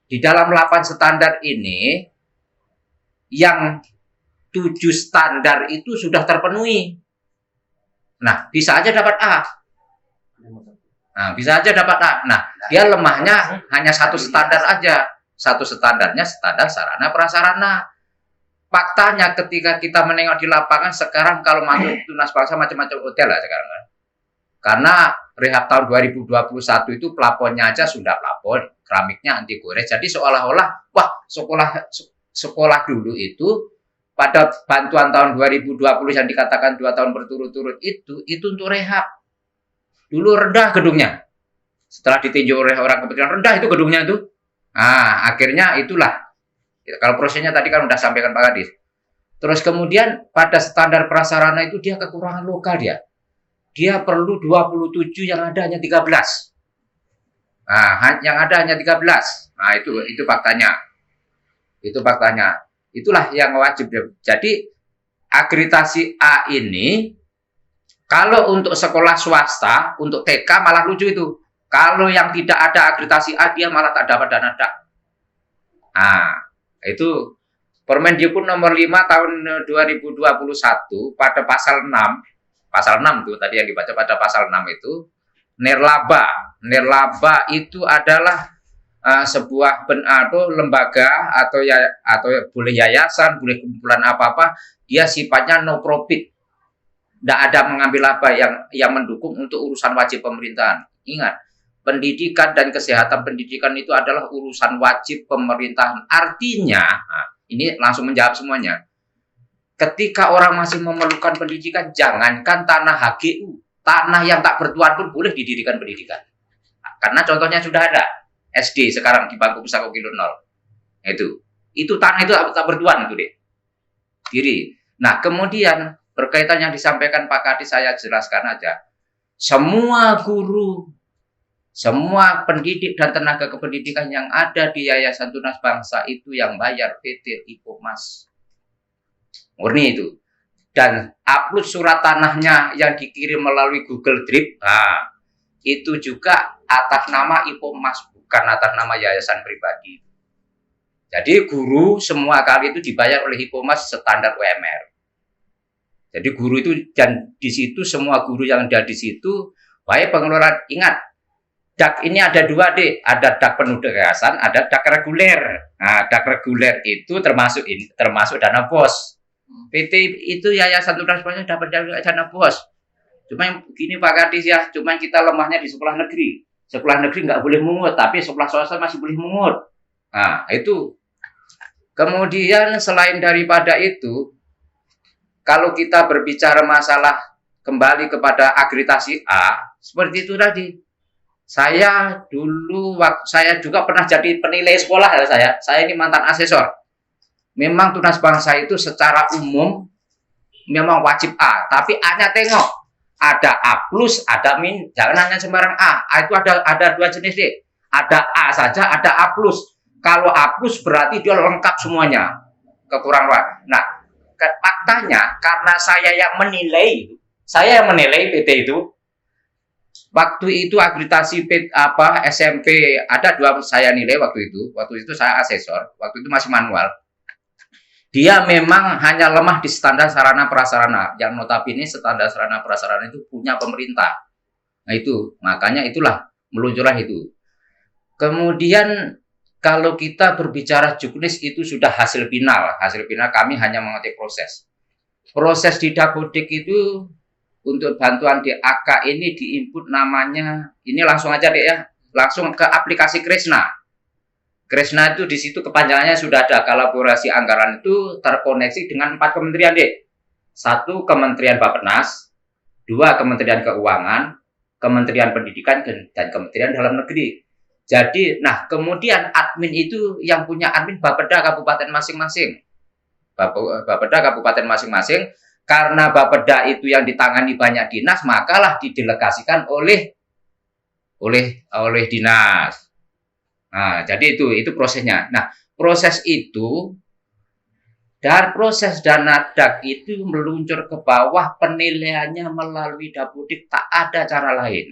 di dalam 8 standar ini, yang 7 standar itu sudah terpenuhi. Nah, bisa aja dapat A. Nah, bisa aja dapat A. Nah, dia lemahnya hanya 1 standar aja. 1 standarnya standar sarana prasarana. Faktanya ketika kita menengok di lapangan sekarang kalau masuk Tunas Bangsa macam-macam hotel lah sekarang kan. Karena rehab tahun 2021 itu plafonnya aja sudah plafon, keramiknya anti gores. Jadi seolah-olah wah sekolah dulu itu pada bantuan tahun 2020 yang dikatakan 2 tahun berturut-turut itu untuk rehab. Dulu rendah gedungnya. Setelah ditinjau oleh orang kepentingan rendah itu gedungnya itu. Nah, akhirnya itulah. Kalau prosesnya tadi kan sudah sampaikan Pak Kadis. Terus kemudian pada standar prasarana itu dia kekurangan lokal dia. Dia perlu 27 yang ada hanya 13. Nah, yang ada hanya 13. Nah, itu faktanya. Itu faktanya. Itulah yang wajib. Jadi akreditasi A ini kalau untuk sekolah swasta, untuk TK malah lucu itu. Kalau yang tidak ada akreditasi A dia malah tak dapat dana DAK. Nah, itu Permendikbud nomor 5 tahun 2021 pada pasal 6 itu tadi yang dibaca pada pasal 6 itu nirlaba itu adalah sebuah lembaga atau boleh yayasan, boleh kumpulan apa-apa, dia sifatnya no profit. Tidak ada mengambil apa yang mendukung untuk urusan wajib pemerintahan. Ingat, pendidikan dan kesehatan pendidikan itu adalah urusan wajib pemerintahan. Artinya, ini langsung menjawab semuanya. Ketika orang masih memerlukan pendidikan, jangankan tanah HGU, tanah yang tak bertuan pun boleh didirikan pendidikan. Karena contohnya sudah ada. SD sekarang di bangku pusaka kilo 0. Itu tanah itu tak bertuan itu deh. Diri. Nah, kemudian berkaitan yang disampaikan Pak Kadis saya jelaskan aja. Semua guru, semua pendidik dan tenaga kependidikan yang ada di Yayasan Tunas Bangsa itu yang bayar PT IPOMAS. Murni itu. Dan upload surat tanahnya yang dikirim melalui Google Drive, itu juga atas nama IPOMAS, bukan atas nama yayasan pribadi. Jadi guru semua kali itu dibayar oleh IPOMAS standar UMR. Jadi guru itu, dan di situ semua guru yang ada di situ, baik pengelolaan, ingat, DAK ini ada 2 deh, ada DAK penuh gagasan, ada DAK reguler. Nah, DAK reguler itu termasuk dana BOS. PT itu Yayasan Tunas Bangsa dapat dana BOS. Cuma begini Pak Kadis ya, cuma kita lemahnya di sekolah negeri. Sekolah negeri nggak boleh mungut, tapi sekolah swasta masih boleh mungut. Nah, itu. Kemudian selain daripada itu, kalau kita berbicara masalah kembali kepada akreditasi A, seperti itu tadi. Saya juga pernah jadi penilai sekolah ya saya ini mantan asesor. Memang Tunas Bangsa itu secara umum memang wajib A, tapi A-nya tengok. Ada A plus, ada min, jangan hanya sembarang A. A itu ada dua jenis deh. Ada A saja, ada A plus. Kalau A plus berarti dia lengkap semuanya. Kekurangan. Nah, faktanya karena saya yang menilai PT itu. Waktu itu akreditasi SMP ada 2 saya nilai waktu itu. Waktu itu saya asesor, waktu itu masih manual. Dia memang hanya lemah di standar sarana prasarana. Yang notabene standar sarana prasarana itu punya pemerintah. Nah itu, makanya itulah meluncurlah itu. Kemudian kalau kita berbicara juknis itu sudah hasil final. Hasil final kami hanya mengetik proses. Proses di Dapodik itu untuk bantuan DAK ini diinput namanya, ini langsung aja deh ya, langsung ke aplikasi Kresna. Kresna itu di situ kepanjangannya sudah ada, kolaborasi anggaran itu terkoneksi dengan 4 kementerian deh. 1 Kementerian Bappenas, 2 Kementerian Keuangan, Kementerian Pendidikan, dan Kementerian Dalam Negeri. Jadi, nah kemudian admin itu yang punya admin Bapeda kabupaten masing-masing. Bapeda kabupaten masing-masing. Karena Bapeda itu yang ditangani banyak dinas, makalah didelegasikan oleh dinas. Nah, jadi itu prosesnya. Nah, proses itu dan proses Danadak itu meluncur ke bawah, penilaiannya melalui Dapodik, tak ada cara lain.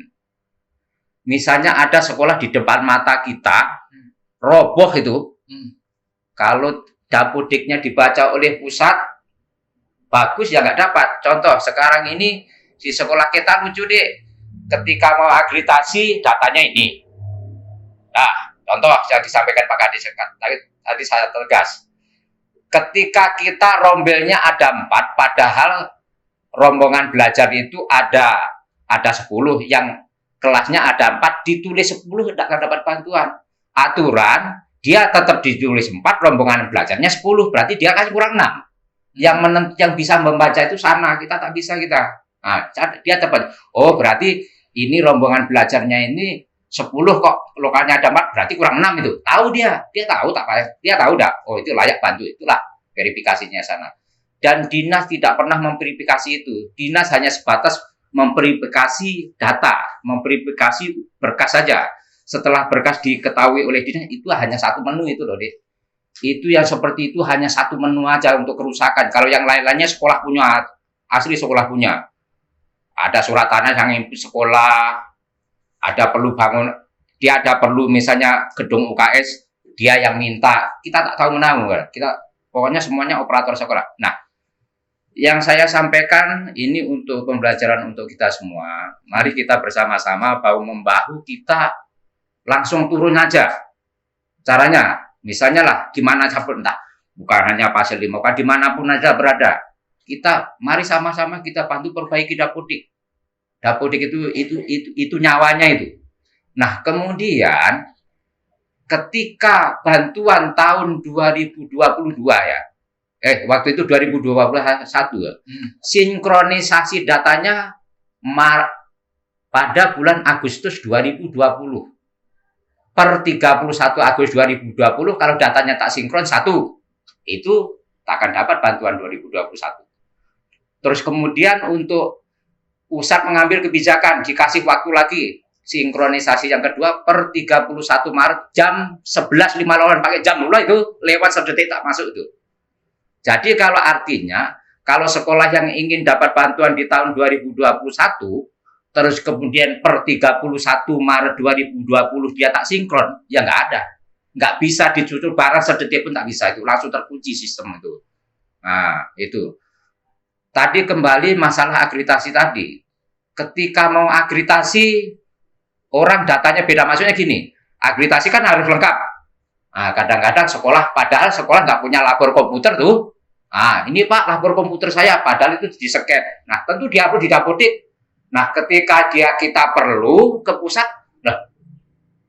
Misalnya ada sekolah di depan mata kita, roboh itu. Kalau Dapodiknya dibaca oleh pusat, bagus ya nggak dapat. Contoh sekarang ini di sekolah kita lucu deh, ketika mau akreditasi datanya ini. Nah, contoh yang disampaikan Pak Kadis tadi saya tegas. Ketika kita rombelnya ada 4, padahal rombongan belajar itu ada 10, yang kelasnya ada 4, ditulis 10 tidak akan dapat bantuan. Aturan dia tetap ditulis 4, rombongan belajarnya 10, berarti dia akan kurang 6. Yang bisa membaca itu sana, kita tak bisa kita. Nah, dia dapat. Oh, berarti ini rombongan belajarnya ini 10 kok, lokalnya ada 4, berarti kurang 6 itu. Tahu dia tahu tak apa? Dia tahu dah. Oh, itu layak bantu, itulah verifikasinya sana. Dan dinas tidak pernah memverifikasi itu. Dinas hanya sebatas memverifikasi data, memverifikasi berkas saja. Setelah berkas diketahui oleh dinas, itu hanya 1 menu itu loh, Dek. Itu yang seperti itu hanya 1 menu aja untuk kerusakan. Kalau yang lain-lainnya sekolah punya, asli sekolah punya. Ada surat tanah yang sekolah, ada perlu bangun, dia ada perlu misalnya gedung UKS, dia yang minta, kita tak tahu menang, kita pokoknya semuanya operator sekolah. Nah, yang saya sampaikan ini untuk pembelajaran untuk kita semua. Mari kita bersama-sama bahu membahu, kita langsung turun aja. Caranya misalnya lah, gimana pun, entah bukan hanya Pasir Limoka, dimanapun aja berada, kita mari sama-sama kita bantu perbaiki Dapodik. Dapodik itu nyawanya itu. Nah, kemudian ketika bantuan tahun 2022 ya, waktu itu 2021 ya, sinkronisasi datanya pada bulan Agustus 2020. Per 31 Agustus 2020, kalau datanya tak sinkron 1, itu tak akan dapat bantuan 2021. Terus kemudian untuk pusat mengambil kebijakan, dikasih waktu lagi, sinkronisasi yang kedua per 31 Maret jam 11.58, pakai jam dulu itu, lewat sedetik tak masuk itu. Jadi kalau artinya, kalau sekolah yang ingin dapat bantuan di tahun 2021, terus kemudian per 31 Maret 2020 dia tak sinkron, ya nggak ada. Nggak bisa dicucuk barang sedetik pun tak bisa, itu langsung terkunci sistem itu. Nah, itu. Tadi kembali masalah akreditasi tadi. Ketika mau akreditasi, orang datanya beda, maksudnya gini, akreditasi kan harus lengkap. Nah, kadang-kadang sekolah, padahal sekolah nggak punya labor komputer tuh. Nah, ini Pak, labor komputer saya, padahal itu di-scan. Nah, tentu diupload di Dapodik. Nah, ketika kita perlu ke pusat, nah,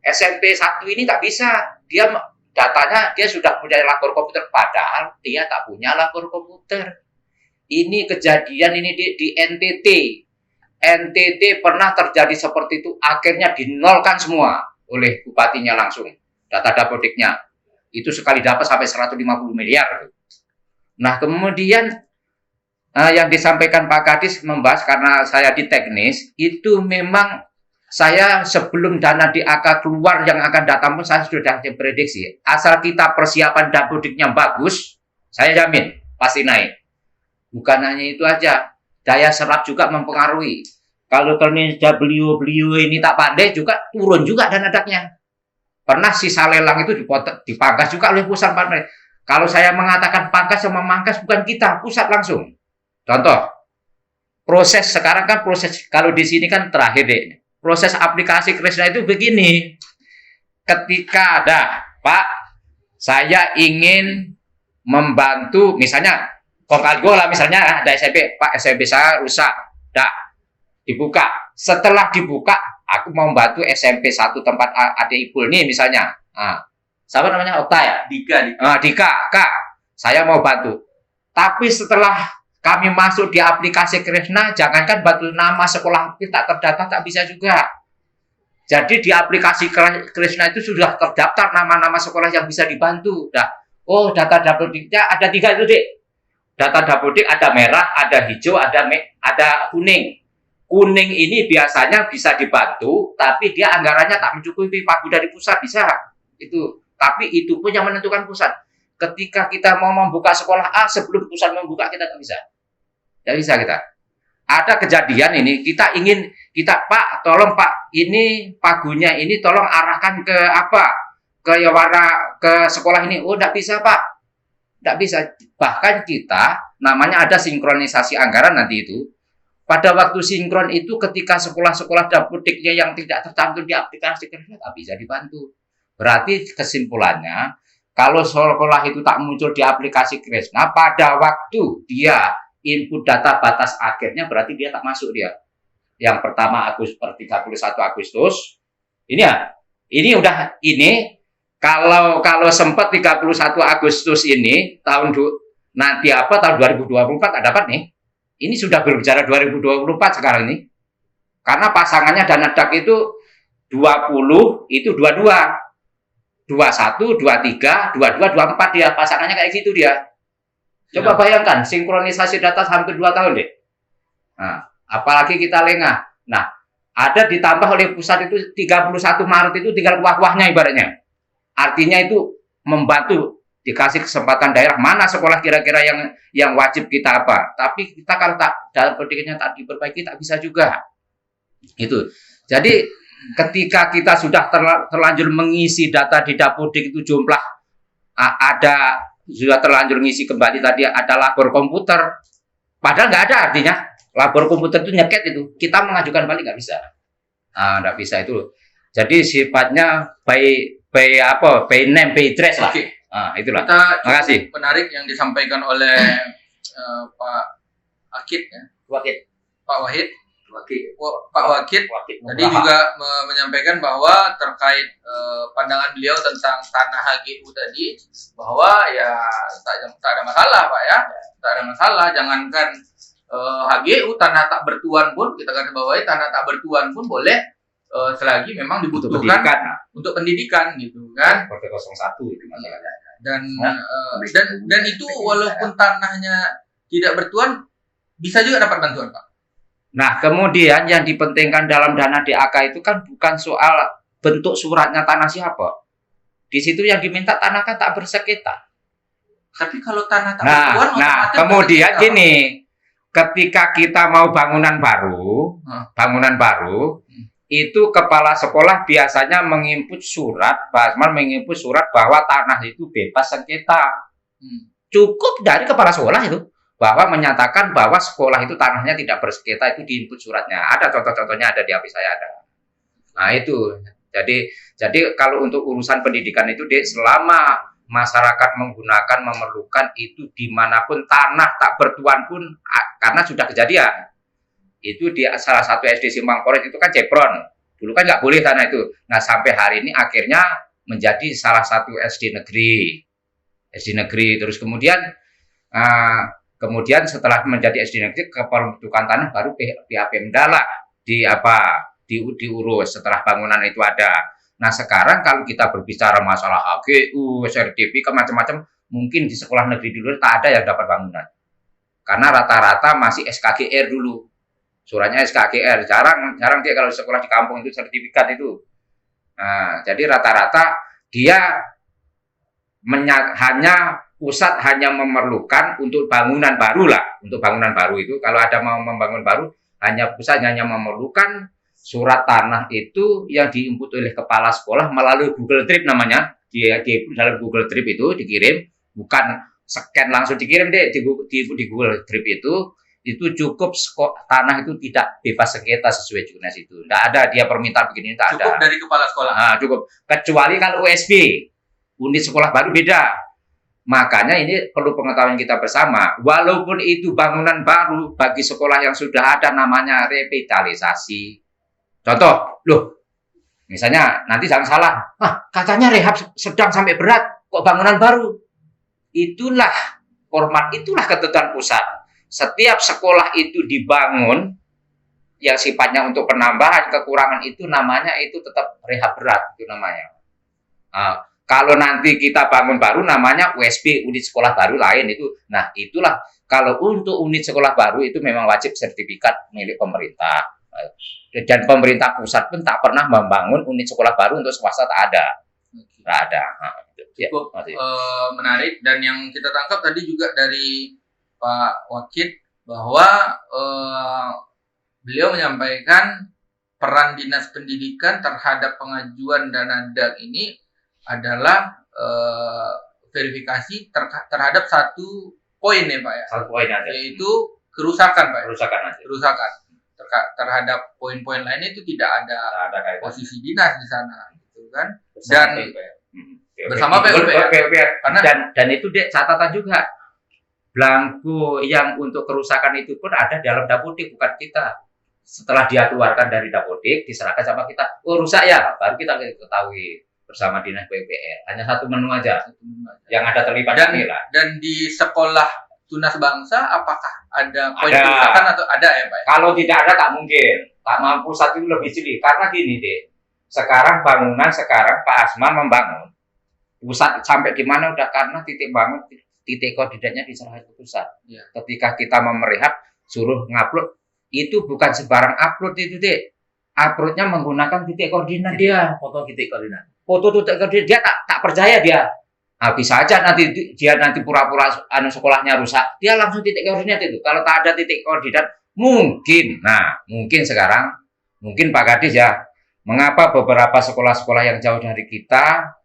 SMP 1 ini tak bisa. Dia datanya dia sudah punya labor komputer, padahal dia tak punya labor komputer. Ini kejadian ini di NTT. NTT pernah terjadi seperti itu, akhirnya dinolkan semua oleh bupatinya langsung. Data Dapodiknya. Itu sekali dapat sampai 150 miliar. Nah, kemudian Yang disampaikan Pak Kadis membahas karena saya di teknis, itu memang saya sebelum dana DAK keluar yang akan datang pun saya sudah prediksi. Asal kita persiapan dapodiknya bagus, saya jamin pasti naik. Bukan hanya itu aja, daya serap juga mempengaruhi. Kalau ternyata beliau ini tak pandai juga turun juga dana daknya. Pernah sisa lelang itu dipangkas juga oleh pusat pandai. Kalau saya mengatakan pangkas sama memangkas bukan kita, pusat langsung. Contoh, proses sekarang kan proses, kalau di sini kan terakhir deh, proses aplikasi Kresna itu begini. Ketika ada, Pak, saya ingin membantu, misalnya, Kongkalgo lah misalnya, ada SMP, Pak SMP saya rusak, dibuka. Setelah dibuka, aku mau membantu SMP satu tempat adik Ipul nih misalnya. Siapa namanya? Okta ya? Dika, Kak, saya mau bantu. Tapi setelah kami masuk di aplikasi Kresna, jangankan bantu nama sekolah kita terdata tak bisa juga. Jadi di aplikasi Kresna itu sudah terdaftar nama-nama sekolah yang bisa dibantu. Data dapodiknya ada 3 itu, Dik. Data dapodik ada merah, ada hijau, ada kuning. Kuning ini biasanya bisa dibantu, tapi dia anggarannya tak mencukupi pagu dari pusat bisa. Itu. Tapi itu pun yang menentukan pusat. Ketika kita mau membuka sekolah A sebelum pusat membuka kita tak bisa. Tidak bisa kita. Ada kejadian ini, kita Pak, tolong Pak, ini pagunya ini tolong arahkan ke ke sekolah ini. Oh, tidak bisa Pak. Tidak bisa. Bahkan kita, namanya ada sinkronisasi anggaran nanti itu. Pada waktu sinkron itu ketika sekolah-sekolah dapodiknya yang tidak tercantum di aplikasi Kresna tak bisa dibantu. Berarti kesimpulannya, kalau sekolah itu tak muncul di aplikasi Kresna, pada waktu dia input data batas akhirnya berarti dia tak masuk dia. Yang pertama per 31 Agustus. Ini kalau sempat 31 Agustus ini tahun 2024 tak dapat nih. Ini sudah berbicara 2024 sekarang ini. Karena pasangannya dana dak itu 20 itu 22. 21, 23, 22, 24 dia pasangannya kayak gitu dia. Coba bayangkan sinkronisasi data hampir 2 tahun deh. Nah, apalagi kita lengah. Nah, ada ditambah oleh pusat itu 31 Maret itu tinggal wah-wahnya ibaratnya. Artinya itu membantu dikasih kesempatan daerah mana sekolah kira-kira yang wajib kita apa. Tapi kita kalau tak dalam pendidikannya tak diperbaiki tak bisa juga. Itu. Jadi ketika kita sudah terlanjur mengisi data di dapodik itu jumlah sudah terlanjur ngisi kembali tadi ada labor komputer, padahal nggak ada artinya labor komputer itu nyeket itu kita mengajukan balik nggak bisa, nggak bisa itu. Jadi sifatnya by name by address lah. Itulah. Terima kasih. Menarik yang disampaikan oleh Pak Akid ya. Pak Wahid. Pak Wakid tadi juga menyampaikan bahwa terkait pandangan beliau tentang tanah HGU tadi bahwa ya tak ada masalah Pak ya, tak ada masalah. Jangankan HGU tanah tak bertuan pun kita garis bawahi tanah tak bertuan pun boleh selagi memang dibutuhkan untuk pendidikan gitu kan. Pp 01 itu masalahnya. Dan itu walaupun tanahnya tidak bertuan bisa juga dapat bantuan Pak. Nah, kemudian yang dipentingkan dalam dana DAK itu kan bukan soal bentuk suratnya tanah siapa. Di situ yang diminta tanah kan tak bersengketa. Tapi kalau tanah tak bertuan, kemudian gini, ketika kita mau bangunan baru, itu kepala sekolah biasanya menginput surat bahwa tanah itu bebas sengketa. Cukup dari kepala sekolah itu. Bahwa menyatakan bahwa sekolah itu tanahnya tidak bersengketa itu di input suratnya. Ada contoh-contohnya ada di HP saya ada. Nah itu. Jadi kalau untuk urusan pendidikan itu selama masyarakat memerlukan itu dimanapun tanah tak bertuan pun karena sudah kejadian. Itu di salah satu SD Simpang Poret itu kan Jepron. Dulu kan nggak boleh tanah itu. Nah sampai hari ini akhirnya menjadi salah satu SD negeri. Terus kemudian setelah menjadi SD negeri kepemilikan tanah baru pihak Pemda lah diurus setelah bangunan itu ada. Nah sekarang kalau kita berbicara masalah HGU, sertifikat macam-macam, mungkin di sekolah negeri di luar tak ada yang dapat bangunan. Karena rata-rata masih SKGR dulu. Suratnya SKGR. Jarang dia kalau sekolah di kampung itu sertifikat itu. Nah, jadi rata-rata dia pusat hanya memerlukan untuk bangunan baru lah. Untuk bangunan baru itu, kalau ada mau membangun baru, pusat hanya memerlukan surat tanah itu yang diinput oleh kepala sekolah melalui Google Trip namanya. Di dalam Google Trip itu dikirim, bukan scan langsung dikirim deh di Google Trip itu cukup tanah itu tidak bebas sengketa sesuai Juknas itu. Tidak ada dia permintaan begini, tidak ada. Cukup dari kepala sekolah. Nah, cukup. Kecuali kalau USB, unit sekolah baru beda. Makanya ini perlu pengetahuan kita bersama. Walaupun itu bangunan baru bagi sekolah yang sudah ada namanya revitalisasi. Contoh, loh, misalnya nanti jangan salah, katanya rehab sedang sampai berat, kok bangunan baru? Itulah format, itulah ketentuan pusat. Setiap sekolah itu dibangun yang sifatnya untuk penambahan kekurangan itu namanya itu tetap rehab berat itu namanya. Kalau nanti kita bangun baru namanya USB, unit sekolah baru lain itu. Nah, itulah kalau untuk unit sekolah baru itu memang wajib sertifikat milik pemerintah. Dan pemerintah pusat pun tak pernah membangun unit sekolah baru untuk swasta, tak ada. Tak ada. Cukup menarik, dan yang kita tangkap tadi juga dari Pak Wakil bahwa beliau menyampaikan peran Dinas Pendidikan terhadap pengajuan dana DAG ini adalah verifikasi terhadap satu poin ya Pak ya. Satu poin aja. Yaitu kerusakan Pak. Kerusakan. Terhadap poin-poin lainnya itu tidak ada posisi dinas di sana gitu kan. Bersama PUPR. Karena dan itu dek catatan juga. Blanko yang untuk kerusakan itu pun ada dalam Dapodik, bukan kita. Setelah dia keluarkan dari Dapodik, diserahkan sama kita. Oh, rusak ya, baru kita ketahui bersama Dinas PUPR. Hanya satu menu aja. Yang ada terlibat dan di sekolah Tunas Bangsa apakah ada poin kerusakan atau ada ya Pak? Kalau tidak ada tak mungkin. Tak mampu satu lebih jeli. Karena gini deh. Sekarang Pak Asman membangun. Pusat sampai di mana udah, karena titik koordinatnya diserahkan ke pusat. Ya. Ketika kita merehab, suruh ngupload, itu bukan sembarang upload itu deh. Uploadnya menggunakan titik koordinat dia. Foto titik koordinat dia tak percaya dia. Bisa aja nanti pura-pura sekolahnya rusak, dia langsung titik koordinat itu. Kalau tak ada titik koordinat, mungkin sekarang Pak Kadis ya, mengapa beberapa sekolah-sekolah yang jauh dari kita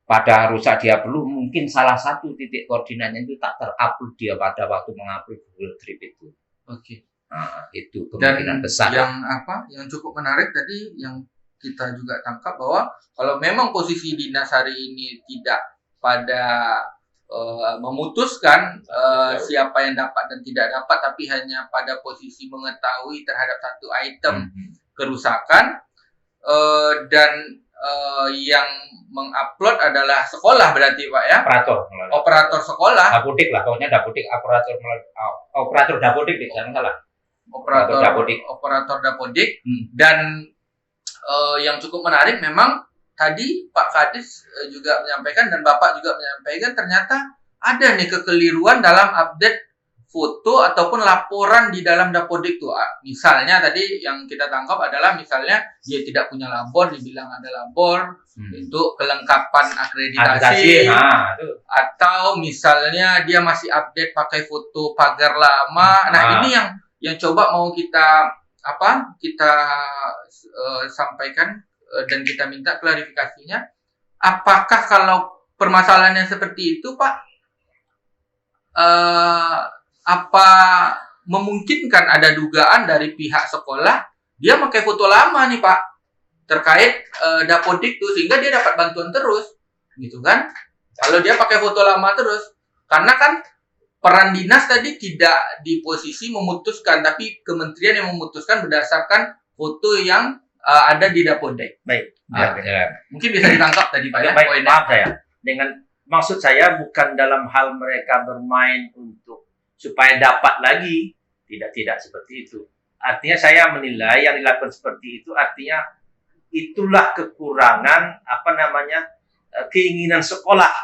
pada rusak dia perlu, mungkin salah satu titik koordinatnya itu tak terupload dia pada waktu mengupload Google Trip itu. Oke. Nah, itu kemungkinan besar. Yang cukup menarik tadi yang kita juga tangkap bahwa kalau memang posisi dinas hari ini tidak pada memutuskan siapa yang dapat dan tidak dapat, tapi hanya pada posisi mengetahui terhadap satu item kerusakan, dan yang mengupload adalah sekolah berarti Pak ya? Operator sekolah. Dapodik lah, pokoknya Dapodik, operator Dapodik deh, jangan salah. Operator Dapodik. Dan yang cukup menarik memang tadi Pak Kadis juga menyampaikan dan Bapak juga menyampaikan ternyata ada nih kekeliruan dalam update foto ataupun laporan di dalam Dapodik tuh. Misalnya tadi yang kita tangkap adalah misalnya dia tidak punya labor, dibilang ada labor untuk kelengkapan akreditasi. Atau misalnya dia masih update pakai foto pagar lama. Nah, ini yang coba mau kita sampaikan dan kita minta klarifikasinya. Apakah kalau permasalahannya seperti itu Pak, apa memungkinkan ada dugaan dari pihak sekolah dia pakai foto lama nih Pak terkait Dapodik tuh, sehingga dia dapat bantuan terus gitu kan? Kalau dia pakai foto lama terus, karena kan peran dinas tadi tidak di posisi memutuskan, tapi kementerian yang memutuskan berdasarkan foto yang ada di Dapodik. Baik. Mungkin bisa ditangkap tadi Pak ya. Baik, maaf saya. Maksud saya bukan dalam hal mereka bermain untuk supaya dapat lagi, tidak seperti itu. Artinya saya menilai yang dilakukan seperti itu artinya itulah kekurangan keinginan sekolah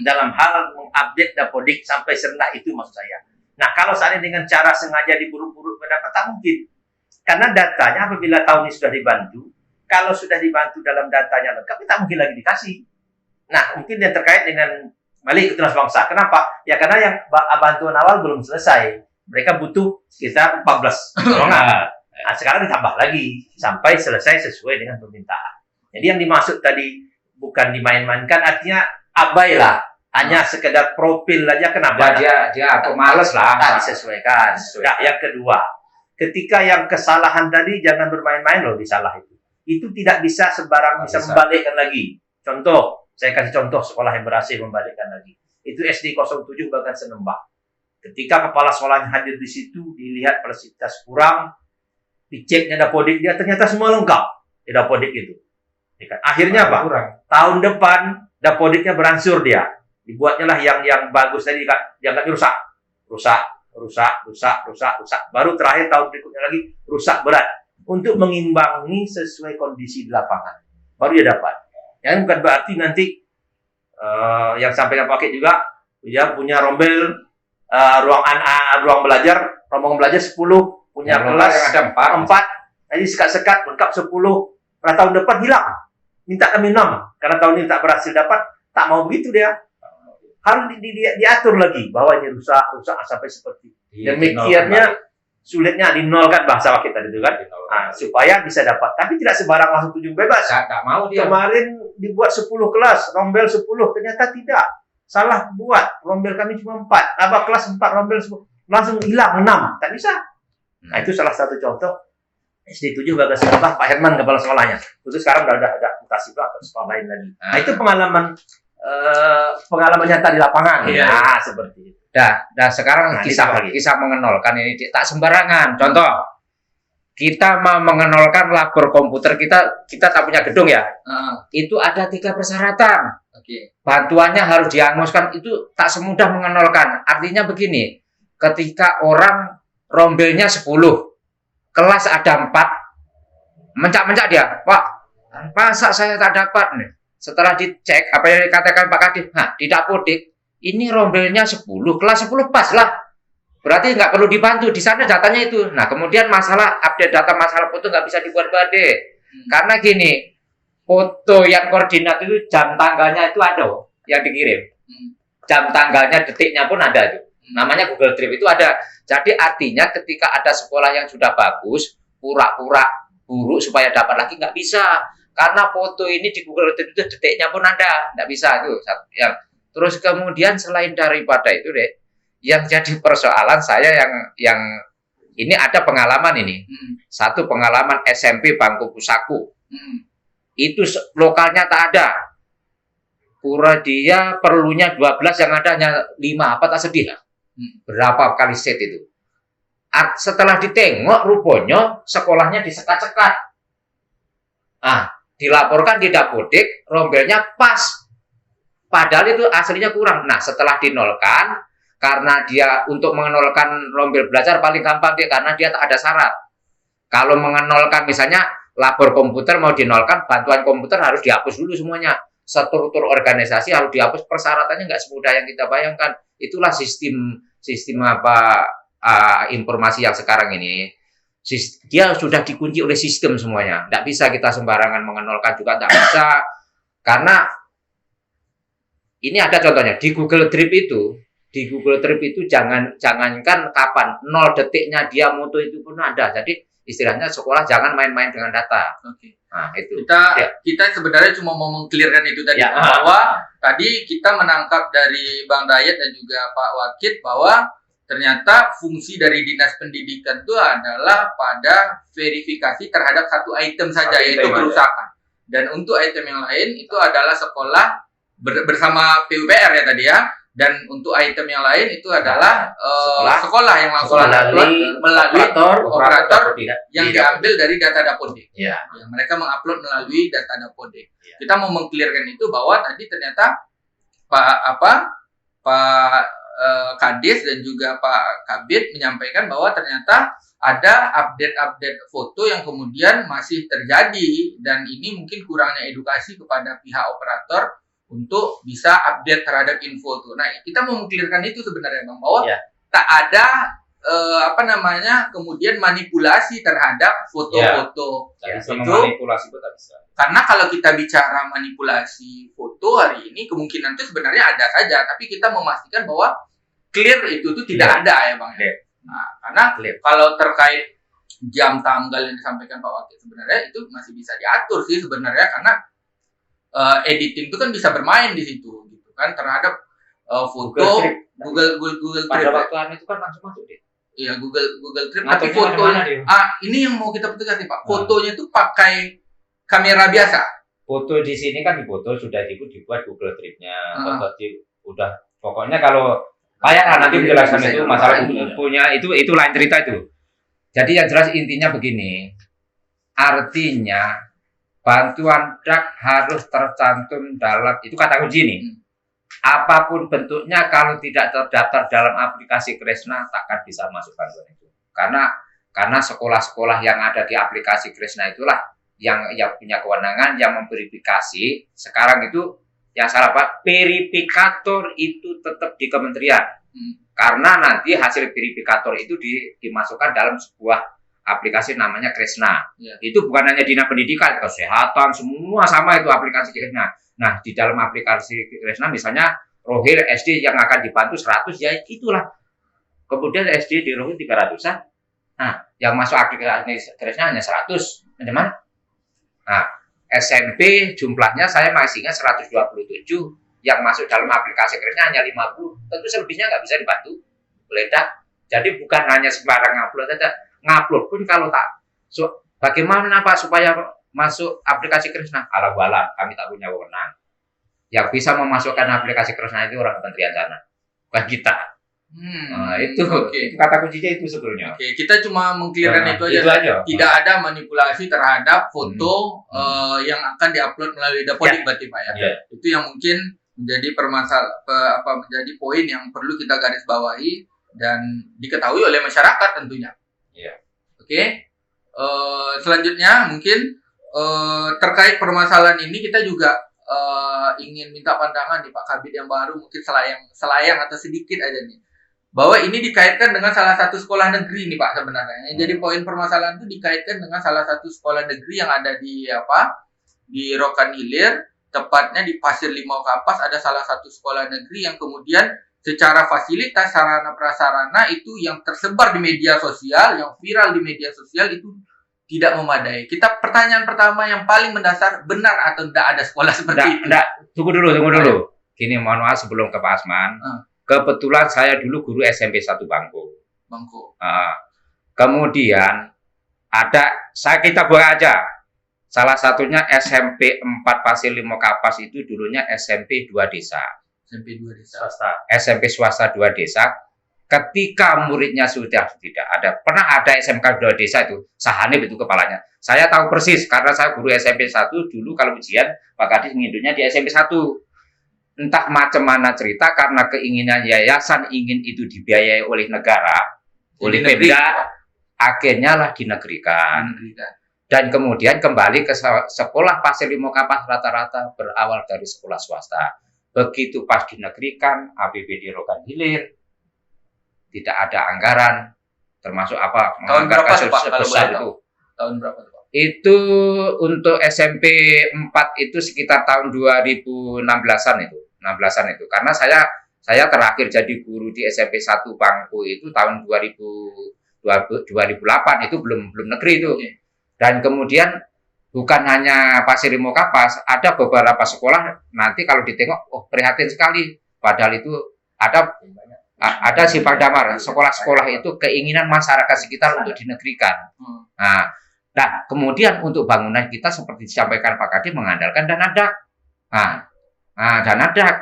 dalam hal mengupdate Dapodik sampai serendah itu, maksud saya. Nah, kalau seandainya dengan cara sengaja diburuk-buruk pendapat, tak mungkin. Karena datanya apabila tahun ini sudah dibantu, kalau sudah dibantu dalam datanya lengkap, tak mungkin lagi dikasih. Nah, mungkin yang terkait dengan balik ke tunas bangsa. Kenapa? Ya karena yang bantuan awal belum selesai. Mereka butuh sekitar 14 golongan. Nah, sekarang ditambah lagi sampai selesai sesuai dengan permintaan. Jadi yang dimaksud tadi bukan dimain-mainkan, artinya abailah. Hanya sekedar profil aja, kenapa? Dia aku males lah. Tak disesuaikan. Nah, yang kedua, ketika yang kesalahan tadi jangan bermain-main loh di salah itu. Itu tidak bisa sembarang bisa membalikkan lagi. Contoh, saya kasih contoh sekolah yang berhasil membalikkan lagi. Itu SD 07 bahkan Senembak. Ketika kepala sekolahnya hadir di situ, dilihat fasilitas kurang, diceknya dapodik dia ternyata semua lengkap di dapodik itu. Akhirnya apa? Kurang. Tahun depan dapodiknya beransur dia. Dibuatnya lah yang bagus tadi, jangan rusak. Rusak. Baru terakhir tahun berikutnya lagi rusak berat. Untuk mengimbangi sesuai kondisi di lapangan. Baru dia dapat. Yang bukan berarti nanti yang sampai pakai juga dia punya rombel ruang belajar, rombongan belajar 10, punya kelas yang ada 4. Jadi sekat-sekat lengkap 10. Pada tahun depan hilang. Minta kami 6. Karena tahun ini tak berhasil dapat, tak mau begitu dia. Harus diatur lagi bahwa ini rusak sampai seperti demikiannya sulitnya dinolkan bahasa kita itu kan. Nah, supaya bisa dapat, tapi tidak sembarang langsung tunjuk bebas. Tak mau dia. Kemarin dibuat 10 kelas, rombel 10, ternyata tidak. Salah buat, rombel kami cuma 4. Kelas 4, rombel 10. Langsung hilang 6. Tak bisa. Nah, itu salah satu contoh. SD 7 Bagas Senembak, Pak Herman kepala sekolahnya. Terus sekarang udah mutasi ke sekolah lain lagi. Nah, itu pengalaman nyata di lapangan. Iya. Nah, seperti itu. Nah, sekarang kisah mengenolkan ini tak sembarangan. Contoh, kita mau mengenolkan labor komputer, kita tak punya gedung ya. Itu ada 3 persyaratan. Bantuannya harus dianguskan, itu tak semudah mengenolkan. Artinya begini, ketika orang rombelnya 10, kelas ada 4, mencak-mencak dia, Pak, masa saya tak dapat nih? Setelah dicek, apa yang dikatakan Pak Kadif, di dapodik, ini rombelnya 10, kelas 10 pas lah. Berarti nggak perlu dibantu, di sana datanya itu. Nah, kemudian masalah update data masalah foto nggak bisa dibuat-buat deh. Karena gini, foto yang koordinat itu jam tanggalnya itu ada yang dikirim. Jam tanggalnya, detiknya pun ada itu. Namanya Google Drive itu ada. Jadi artinya ketika ada sekolah yang sudah bagus, pura-pura buruk supaya dapat lagi nggak bisa. Karena foto ini di Google Drive itu detiknya pun ada, nggak bisa itu. Terus kemudian selain daripada itu deh, yang jadi persoalan saya yang ini ada pengalaman ini. Satu pengalaman SMP Bangku Pusaku. Itu lokalnya tak ada. Pura dia perlunya 12, yang ada hanya 5, apa tak sedih. Berapa kali set itu. Setelah ditengok rupanya sekolahnya disekat-sekat. Dilaporkan di dapodik, rombelnya pas. Padahal itu aslinya kurang. Nah, setelah dinolkan, karena dia untuk mengenolkan rombel belajar paling gampang dia, karena dia tak ada syarat. Kalau mengenolkan misalnya labor komputer mau dinolkan, bantuan komputer harus dihapus dulu semuanya. Struktur organisasi harus dihapus, persyaratannya nggak semudah yang kita bayangkan. Itulah sistem informasi yang sekarang ini. Dia sudah dikunci oleh sistem semuanya. Tidak bisa kita sembarangan mengenolkan juga, tidak bisa. Karena ini ada contohnya di Google Drive itu, jangankan kapan 0 detiknya dia mutu itu pun ada. Jadi istilahnya sekolah jangan main-main dengan data. Nah, itu. Kita sebenarnya cuma mau mengklirkan itu tadi, bahwa tadi kita menangkap dari Bang Dayat dan juga Pak Wakid bahwa ternyata fungsi dari Dinas Pendidikan itu adalah pada verifikasi terhadap satu item saja, yaitu kerusakan. Dan untuk item yang lain itu adalah sekolah bersama PUPR ya tadi ya. Dan untuk item yang lain itu adalah sekolah yang langsung melalui operator yang diambil dari data dapodik. Mereka mengupload melalui data dapodik. Kita mau mengklirkan itu bahwa tadi ternyata Pak Kadis dan juga Pak Kabid menyampaikan bahwa ternyata ada update foto yang kemudian masih terjadi, dan ini mungkin kurangnya edukasi kepada pihak operator untuk bisa update terhadap info itu. Nah, kita mau mengklirkan itu sebenarnya Bang, bahwa tak ada kemudian manipulasi terhadap foto-foto. Ya, itu manipulasi itu tak bisa. Karena kalau kita bicara manipulasi foto hari ini kemungkinan itu sebenarnya ada saja, tapi kita memastikan bahwa clear itu tuh tidak ada ya Bang. Nah, karena kalau terkait jam tanggal yang disampaikan Pak Wakil sebenarnya itu masih bisa diatur sih sebenarnya, karena editing itu kan bisa bermain di situ gitu kan terhadap foto Google Trip. Pada waktu itu kan langsung masuk deh. Iya, Google Trip, tapi fotonya ini yang mau kita petugas nih Pak. Fotonya itu pakai kamera biasa. Foto di sini kan foto sudah dibuat Google Trip-nya. Foto udah pokoknya kalau payah nanti menjelaskan itu masalah punya itu lain cerita itu. Jadi yang jelas intinya begini. Artinya bantuan DAK harus tercantum dalam itu kata kunci nih. Apapun bentuknya kalau tidak terdaftar dalam aplikasi Kresna takkan bisa masuk bantuan itu. Karena sekolah-sekolah yang ada di aplikasi Kresna itulah yang punya kewenangan yang memverifikasi. Sekarang itu yang salah Pak, verifikator itu tetap di kementerian. Karena nanti hasil verifikator itu dimasukkan dalam sebuah aplikasi namanya Kresna. Itu bukan hanya dinas pendidikan, kesehatan, semua sama itu aplikasi Kresna. Nah, di dalam aplikasi Kresna misalnya Rohil SD yang akan dibantu 100, ya itulah. Kemudian SD di Rohil 300-an. Nah, yang masuk aplikasi Kresna hanya 100. Bagaimana? Nah, SMP jumlahnya saya masih ingat 127. Yang masuk dalam aplikasi Kresna hanya 50. Tentu selebihnya nggak bisa dibantu. Meledak. Jadi bukan hanya sembarang ngupload saja. Ngupload pun kalau tak. Bagaimana Pak supaya masuk aplikasi Kresna? Alam-alam, kami tak punya wewenang. Yang bisa memasukkan aplikasi Kresna itu orang kementerian sana, bukan kita. Nah, itu kata kuncinya itu sebetulnya. Kita cuma mengklirkan itu aja. Tidak ada manipulasi terhadap foto yang akan diupload melalui Dapodik berarti Pak ya. Itu yang mungkin menjadi menjadi poin yang perlu kita garis bawahi dan diketahui oleh masyarakat tentunya. Selanjutnya mungkin terkait permasalahan ini kita juga ingin minta pandangan nih Pak Kabid yang baru, mungkin selayang atau sedikit aja nih, bahwa ini dikaitkan dengan salah satu sekolah negeri nih Pak sebenarnya. Jadi poin permasalahan itu dikaitkan dengan salah satu sekolah negeri yang ada di Rokan Hilir, tepatnya di Pasir Limau Kapas. Ada salah satu sekolah negeri yang kemudian secara fasilitas sarana prasarana itu yang tersebar di media sosial, yang viral di media sosial itu tidak memadai. Pertanyaan pertama yang paling mendasar, benar atau tidak ada sekolah seperti itu? Tunggu dulu. Gini, mohon maaf sebelum ke Pak Asman. Kebetulan saya dulu guru SMP 1 Bangko. Kemudian kita buka aja. Salah satunya SMP 4 Pasir Limau Kapas itu dulunya SMP 2 Desa. SMP swasta 2 desa. Ketika muridnya sudah tidak ada, pernah ada SMK 2 desa itu, Sahanib itu kepalanya. Saya tahu persis karena saya guru SMP 1 dulu kalau ujian Pak Kadis ngidupnya di SMP 1. Entah macam mana cerita karena keinginan yayasan ingin itu dibiayai oleh negara, oleh Pemda, akhirnya lah dinegerikan. Dan kemudian kembali ke sekolah Pasir Limau Kapas rata-rata berawal dari sekolah swasta. Begitu pas dinegerikan, APBD Rokan Hilir, tidak ada anggaran, termasuk tahun berapa Pak kalau boleh tahu? Tahun berapa Pak? Itu untuk SMP 4 itu sekitar tahun 2016-an itu. Karena saya terakhir jadi guru di SMP 1 Bangko itu tahun 2008 itu belum negeri itu. Dan kemudian bukan hanya Pasir Limau Kapas, ada beberapa sekolah nanti kalau ditengok prihatin sekali. Padahal itu ada simpang damar, sekolah-sekolah itu keinginan masyarakat sekitar untuk dinegerikan. Nah, kemudian untuk bangunan kita seperti disampaikan Pak Kadis mengandalkan dana DAK. Dana DAK.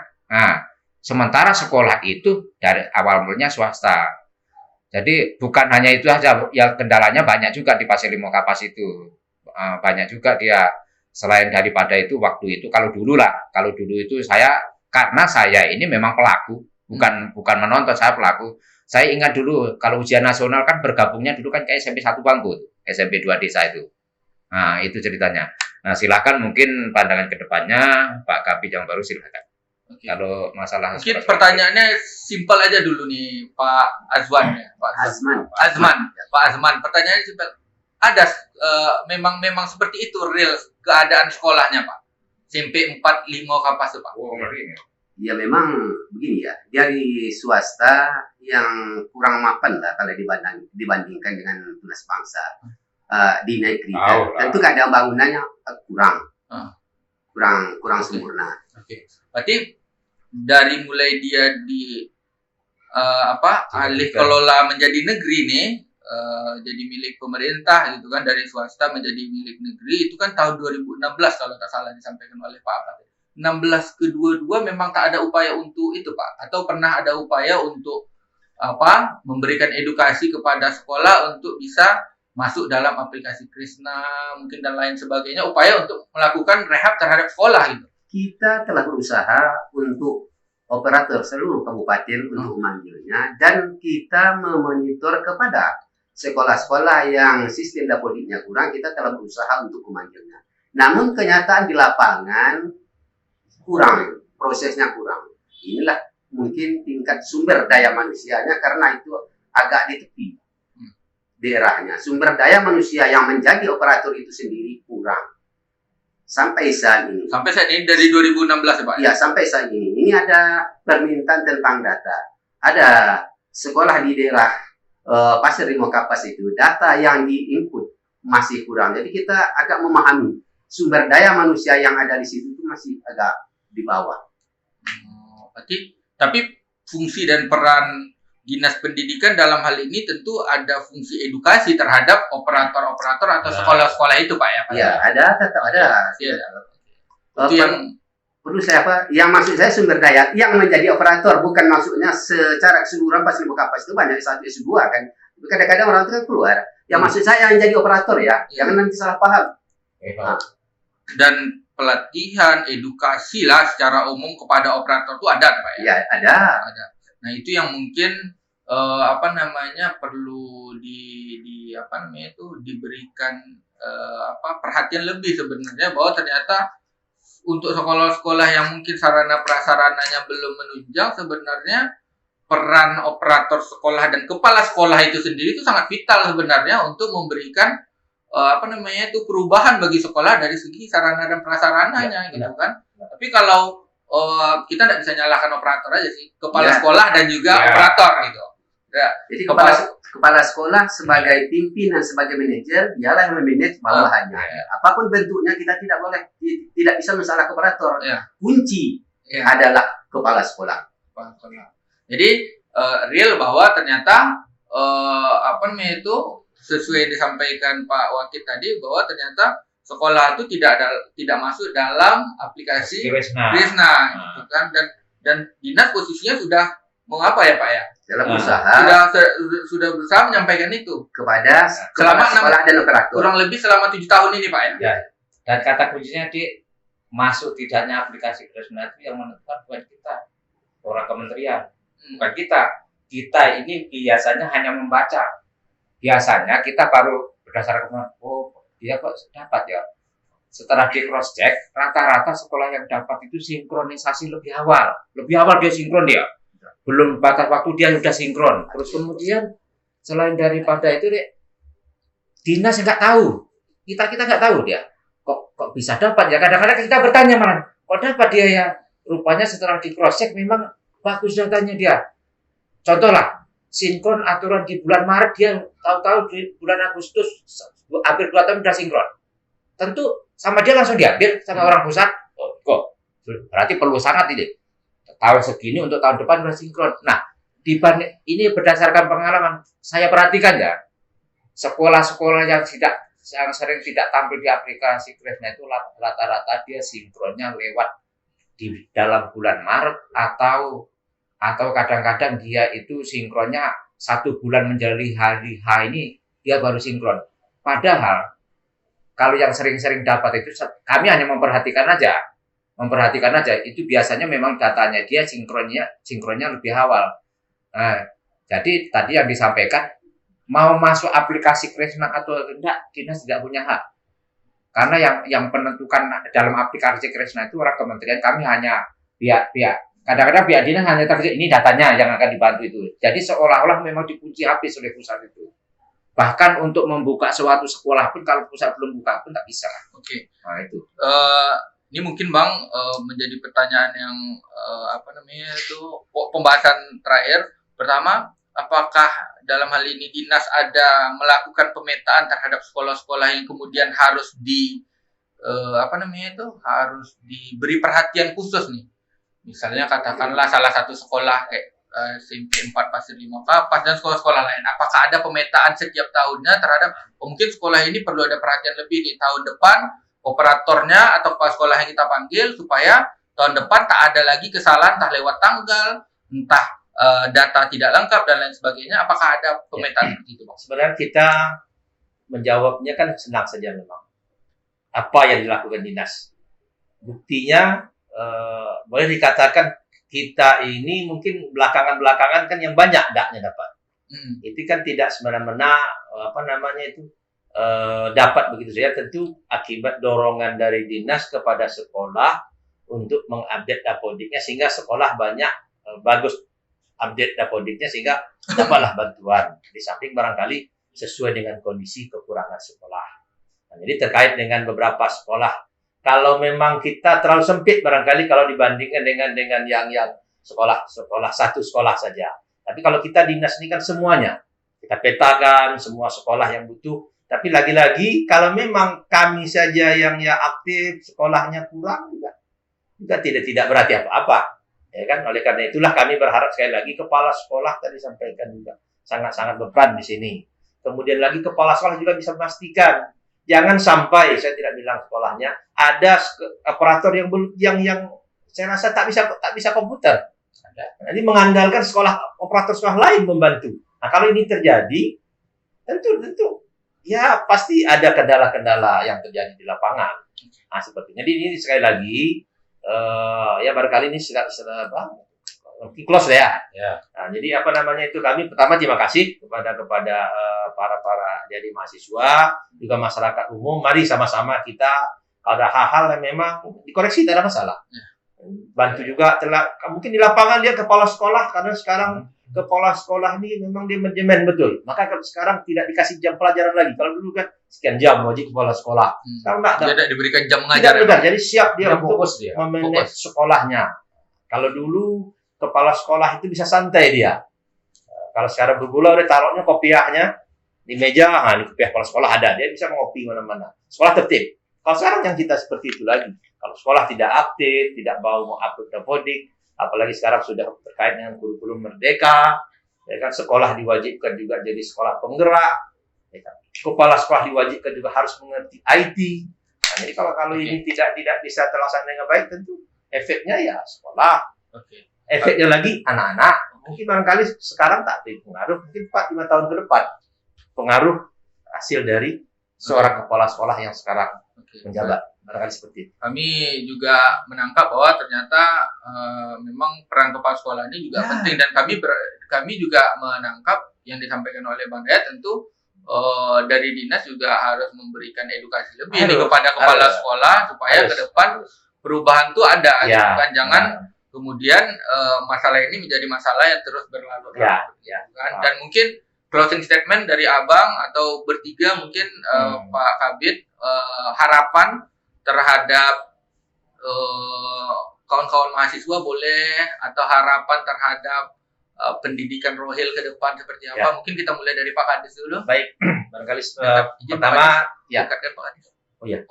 Sementara sekolah itu dari awal mulanya swasta. Jadi bukan hanya itu saja, ya kendalanya banyak juga di Pasir Limau Kapas itu. Banyak juga dia, selain daripada itu waktu itu kalau dulu itu karena saya ini memang pelaku. Bukan menonton, saya pelaku. Saya ingat dulu kalau ujian nasional kan bergabungnya dulu kan kayak SMP 1 Bangko, SMP 2 Desa itu. Nah, itu ceritanya. Nah, silakan mungkin pandangan ke depannya Pak Kabid yang baru silakan. Oke. Kalau masalah Mungkin sekolah- pertanyaannya simpel aja dulu nih Pak Azwan ya, Pak Azman. Pak Azman, pertanyaannya simpel. Ada memang seperti itu real keadaan sekolahnya Pak. SMP 45 Kapas Pak. Oh, ngeri nih. Ya memang begini ya, dari swasta yang kurang mapan lah kalau dibandingkan dengan tunas bangsa di negeri kan. Tahu lah. Tentu keadaan bangunannya kurang Oke. sempurna. Oke. Berarti dari mulai dia di alih kelola menjadi negeri nih, jadi milik pemerintah gitu kan, dari swasta menjadi milik negeri itu kan tahun 2016 kalau tak salah disampaikan oleh Pak Ahmad. 16 ke 22 memang tak ada upaya untuk itu Pak, atau pernah ada upaya untuk memberikan edukasi kepada sekolah untuk bisa masuk dalam aplikasi Krisna mungkin dan lain sebagainya, upaya untuk melakukan rehab terhadap sekolah gitu. Kita telah berusaha untuk operator seluruh kabupaten untuk memanggilnya, dan kita memonitor kepada sekolah-sekolah yang sistem dapodiknya kurang, kita telah berusaha untuk memanggilnya. Namun kenyataan di lapangan kurang, prosesnya kurang. Inilah mungkin tingkat sumber daya manusianya, karena itu agak di tepi daerahnya. Sumber daya manusia yang menjadi operator itu sendiri kurang. Sampai saat ini. Sampai saat ini dari 2016 ya Pak? Ya, sampai saat ini. Ini ada permintaan tentang data. Ada sekolah di daerah Pasir Rimo Kapas itu, data yang diinput masih kurang. Jadi kita agak memahami sumber daya manusia yang ada di situ itu masih agak di bawah. Berarti, tapi fungsi dan peran Dinas Pendidikan dalam hal ini tentu ada fungsi edukasi terhadap operator-operator atau sekolah-sekolah itu Pak ya? Pak? Ya, ada, tetap ada. Iya. Itu yang perlu saya yang maksud saya sumber daya yang menjadi operator, bukan maksudnya secara keseluruhan Pasir Rimo Kapas itu banyak S1 S2 kan. Kadang-kadang orang itu kan keluar. Yang maksud saya yang jadi operator ya, jangan nanti salah paham. dan pelatihan, edukasi lah secara umum kepada operator itu ada Pak ya? Ya, ada. Nah itu yang mungkin perlu diberikan perhatian lebih sebenarnya, bahwa ternyata untuk sekolah-sekolah yang mungkin sarana prasarananya belum menunjang, sebenarnya peran operator sekolah dan kepala sekolah itu sendiri itu sangat vital sebenarnya untuk memberikan perubahan bagi sekolah dari segi sarana dan prasarananya gitu kan. Tapi kalau kita tidak bisa nyalahkan operator aja sih, kepala sekolah dan juga operator gitu. Ya. Jadi kepala sekolah sebagai pimpinan, sebagai manajer, dialah yang memanage bawahannya. Apapun bentuknya, kita tidak bisa mensalah operator. Kunci adalah kepala sekolah. Jadi real bahwa ternyata sesuai yang disampaikan Pak Wakil tadi, bahwa ternyata sekolah itu tidak masuk dalam aplikasi Krisna gitu kan, dan dinas posisinya sudah mengapa ya Pak ya? Dalam usaha sudah berusaha menyampaikan itu kepada selama sekolah dan operator. Kurang lebih selama 7 tahun ini Pak ya. Dan kata kuncinya masuk tidaknya aplikasi Krisna itu yang menentukan bukan kita, orang kementerian, bukan kita. Kita ini biasanya hanya membaca. Biasanya kita baru berdasarkan dia kok dapat ya. Setelah di cross check, rata-rata sekolah yang dapat itu sinkronisasi lebih awal dia sinkron dia. Belum batas waktu dia sudah sinkron. Terus kemudian selain daripada itu dinas nggak tahu, kita nggak tahu dia kok bisa dapat ya. Kadang-kadang kita bertanya malah kok dapat dia ya. Rupanya setelah di cross check memang bagus datanya dia. Contoh lah, sinkron aturan di bulan Maret, dia tahu-tahu di bulan Agustus hampir 2 tahun sudah sinkron. Tentu sama dia langsung diambil sama orang pusat. Kok berarti perlu sangat ini. Tahun segini untuk tahun depan sudah sinkron. Nah, ini berdasarkan pengalaman saya perhatikan ya, sekolah-sekolah yang sering tidak tampil di aplikasi Krisna itu rata-rata dia sinkronnya lewat di dalam bulan Maret, atau kadang-kadang dia itu sinkronnya 1 bulan menjalani hari H ini dia baru sinkron. Padahal kalau yang sering-sering dapat itu kami hanya memperhatikan aja itu biasanya memang datanya dia sinkronnya lebih awal. Nah, jadi tadi yang disampaikan mau masuk aplikasi Krisna atau tidak, dinas tidak punya hak. Karena yang penentukan dalam aplikasi Krisna itu orang kementerian, kami hanya kadang-kadang pihak dinas hanya terkejut ini datanya yang akan dibantu itu. Jadi seolah-olah memang dikunci habis oleh pusat itu. Bahkan untuk membuka suatu sekolah pun kalau pusat belum buka pun tak bisa. Oke. Nah itu. Ini mungkin Bang menjadi pertanyaan yang pembahasan terakhir. Pertama, apakah dalam hal ini dinas ada melakukan pemetaan terhadap sekolah-sekolah yang kemudian harus harus diberi perhatian khusus nih? Misalnya katakanlah salah satu sekolah kayak SMP 4 Pasir 5 Kapas dan sekolah-sekolah lain. Apakah ada pemetaan setiap tahunnya terhadap mungkin sekolah ini perlu ada perhatian lebih di tahun depan operatornya atau kepala sekolah yang kita panggil supaya tahun depan tak ada lagi kesalahan entah lewat tanggal, entah data tidak lengkap dan lain sebagainya. Apakah ada pemetaan seperti itu, Bang? Sebenarnya kita menjawabnya kan senang saja memang. Apa yang dilakukan dinas? Buktinya boleh dikatakan kita ini mungkin belakangan kan yang banyak daknya dapat. Itu kan tidak semena-mena dapat begitu saja. Tentu akibat dorongan dari dinas kepada sekolah untuk mengupdate dapodiknya sehingga sekolah banyak bagus update dapodiknya sehingga dapatlah bantuan. Di samping barangkali sesuai dengan kondisi kekurangan sekolah. Nah, jadi terkait dengan beberapa sekolah. Kalau memang kita terlalu sempit barangkali kalau dibandingkan dengan yang sekolah satu sekolah saja. Tapi kalau kita dinas ini kan semuanya kita petakan semua sekolah yang butuh. Tapi lagi-lagi kalau memang kami saja yang aktif sekolahnya kurang juga tidak berarti apa-apa. Ya kan? Oleh karena itulah kami berharap sekali lagi kepala sekolah tadi sampaikan juga sangat-sangat berperan di sini. Kemudian lagi kepala sekolah juga bisa memastikan jangan sampai saya tidak bilang sekolahnya ada operator yang saya rasa tak bisa komputer. Jadi mengandalkan operator sekolah lain membantu. Nah, kalau ini terjadi tentu ya pasti ada kendala-kendala yang terjadi di lapangan. Nah, sepertinya jadi ini sekali lagi barangkali ini close ya. Nah, jadi kami pertama terima kasih kepada para jadi mahasiswa juga masyarakat umum. Mari sama-sama kita ada hal-hal yang memang dikoreksi tidak ada masalah. Bantu juga mungkin di lapangan dia kepala sekolah karena sekarang kepala sekolah ini memang dia manajemen betul. Maka kalau sekarang tidak dikasih jam pelajaran lagi. Kalau dulu kan sekian jam wajib kepala sekolah. Sekarang tidak diberikan jam mengajar. Jadi siap dia untuk memanage sekolahnya. Kalau dulu kepala sekolah itu bisa santai dia. Kalau sekarang bergula udah taruhnya kopiahnya di meja, di kopiah kepala sekolah ada, dia bisa ngopi mana-mana. Sekolah tertib. Kalau sekarang yang kita seperti itu lagi. Kalau sekolah tidak aktif, tidak mau mengupload dapodik, apalagi sekarang sudah terkait dengan kurikulum merdeka, ya kan sekolah diwajibkan juga jadi sekolah penggerak, ya kan? Kepala sekolah diwajibkan juga harus mengerti IT. Nah, jadi kalau ini tidak bisa terlaksana dengan baik, tentu efeknya ya sekolah. Efeknya lagi anak-anak. Mungkin barangkali sekarang tak berpengaruh, mungkin 4-5 tahun ke depan pengaruh hasil dari seorang kepala sekolah yang sekarang menjabat. Barangkali seperti itu. Kami juga menangkap bahwa ternyata memang peran kepala sekolah ini juga penting dan kami juga menangkap yang disampaikan oleh Bang Dayat tentu dari dinas juga harus memberikan edukasi lebih kepada kepala sekolah supaya ke depan perubahan itu ada. Jangan kemudian masalah ini menjadi masalah yang terus berlalu-lalu. Dan mungkin closing statement dari Abang atau bertiga mungkin Pak Kabid harapan terhadap kawan-kawan mahasiswa boleh atau harapan terhadap pendidikan rohil ke depan seperti apa? Mungkin kita mulai dari Pak Kadis dulu. Baik, barangkali pertama Pak Kadis.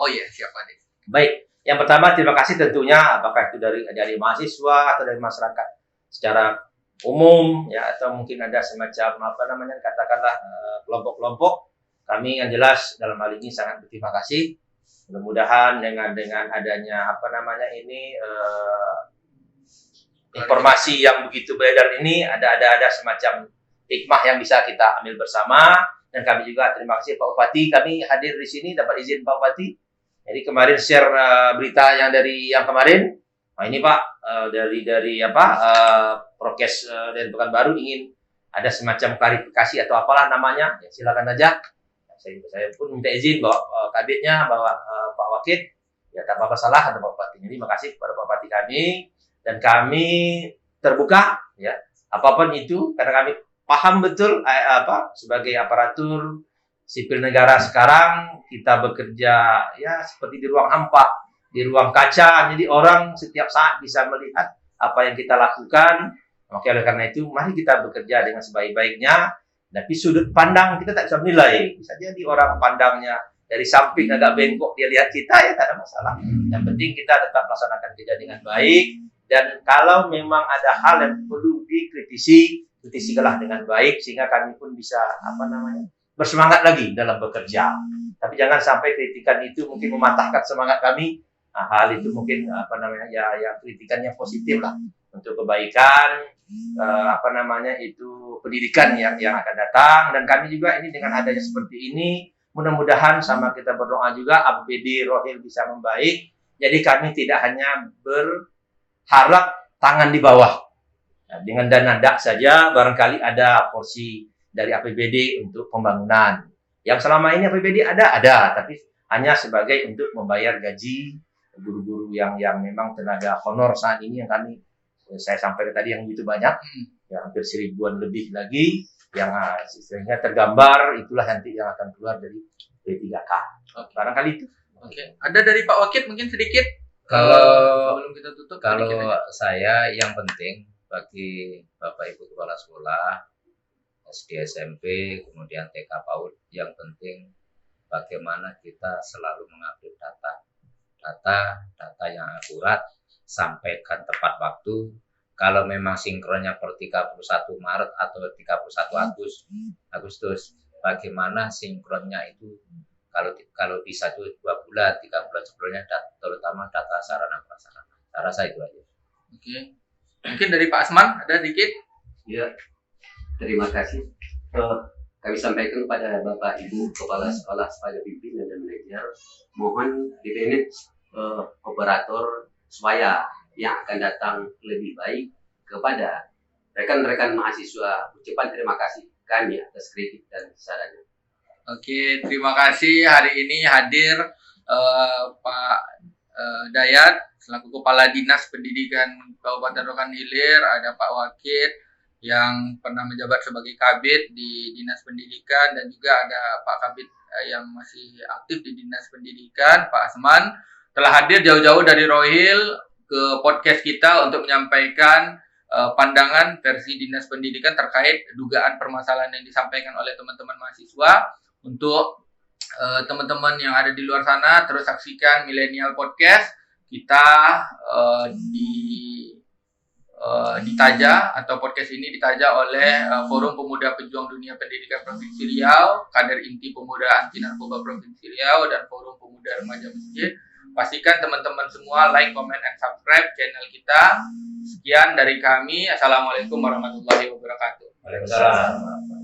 Oh iya, siap Pak Kadis. Baik, yang pertama terima kasih tentunya apakah itu dari mahasiswa atau dari masyarakat secara umum ya atau mungkin ada semacam katakanlah kelompok-kelompok. Kami yang jelas dalam hal ini sangat berterima kasih. Mudah-mudahan dengan adanya informasi yang begitu beredar ini ada semacam hikmah yang bisa kita ambil bersama. Dan kami juga terima kasih Pak Bupati, kami hadir di sini dapat izin Pak Bupati. Jadi kemarin share berita yang kemarin. Nah, ini Pak dari prokes dari Pekanbaru ingin ada semacam klarifikasi atau apalah namanya. Ya, silakan aja. Saya pun minta izin bahwa kabitnya, bahwa Pak Wakil, ya tak apa-apa salah ada Pak Bupati. Jadi terima kasih kepada Pak Bupati kami. dan kami terbuka ya apapun itu karena kami paham betul sebagai aparatur sipil negara sekarang kita bekerja ya seperti di ruang hampa, di ruang kaca, jadi orang setiap saat bisa melihat apa yang kita lakukan. Maka oleh karena itu mari kita bekerja dengan sebaik-baiknya. Tapi sudut pandang kita tak bisa menilai. Bisa jadi orang pandangnya dari samping agak bengkok, dia lihat kita ya tak ada masalah. Yang penting kita tetap laksanakan kerja dengan baik. Dan kalau memang ada hal yang perlu dikritisi, kritisikanlah dengan baik sehingga kami pun bisa bersemangat lagi dalam bekerja. Tapi jangan sampai kritikan itu mungkin mematahkan semangat kami. Nah, hal itu mungkin ya kritikannya positif lah untuk kebaikan pendidikan yang akan datang. Dan kami juga ini dengan adanya seperti ini mudah-mudahan sama kita berdoa juga APBD Rohil bisa membaik. Jadi kami tidak hanya berharap tangan di bawah. Nah, dengan dana dak saja barangkali ada porsi dari APBD untuk pembangunan. Yang selama ini APBD ada, tapi hanya sebagai untuk membayar gaji guru-guru yang memang tenaga honor saat ini yang saya sampaikan tadi yang begitu banyak, ya hampir 1000-an lebih lagi yang istilahnya tergambar itulah nanti yang akan keluar dari P3K. Barangkali itu. Oke. Ada dari Pak Wakit mungkin sedikit sebelum kita tutup. Kalau saya yang penting bagi Bapak Ibu Kepala Sekolah SD, SMP, kemudian TK PAUD, yang penting bagaimana kita selalu mengupdate data yang akurat, sampaikan tepat waktu. Kalau memang sinkronnya per 31 Maret atau 31 Agustus, bagaimana sinkronnya itu kalau bisa itu 2 bulan, 3 bulan sebelumnya, terutama data sarana prasarana. Saya rasa itu aja. Oke. Mungkin dari Pak Asman ada dikit? Ya. Terima kasih. Kami sampaikan kepada Bapak Ibu Kepala Sekolah sebagai pimpinan dan manajer, mohon dimanage operator supaya yang akan datang lebih baik kepada rekan-rekan mahasiswa. Ucapan terima kasih kami atas kritik dan sarannya. Oke, terima kasih hari ini hadir Pak Dayat selaku Kepala Dinas Pendidikan Kabupaten Rokan Hilir, ada Pak Wakit yang pernah menjabat sebagai Kabid di Dinas Pendidikan, dan juga ada Pak Kabid yang masih aktif di Dinas Pendidikan, Pak Asman, telah hadir jauh-jauh dari Rohil ke podcast kita untuk menyampaikan pandangan versi Dinas Pendidikan terkait dugaan permasalahan yang disampaikan oleh teman-teman mahasiswa. Untuk teman-teman yang ada di luar sana, terus saksikan Millennial Podcast kita ditaja atau podcast ini ditaja oleh Forum Pemuda Pejuang Dunia Pendidikan Provinsi Riau, Kader Inti Pemuda Anti Narkoba Provinsi Riau, dan Forum Pemuda Remaja Masjid. Pastikan teman-teman semua like, comment, and subscribe channel kita. Sekian dari kami. Assalamualaikum warahmatullahi wabarakatuh. Waalaikumsalam.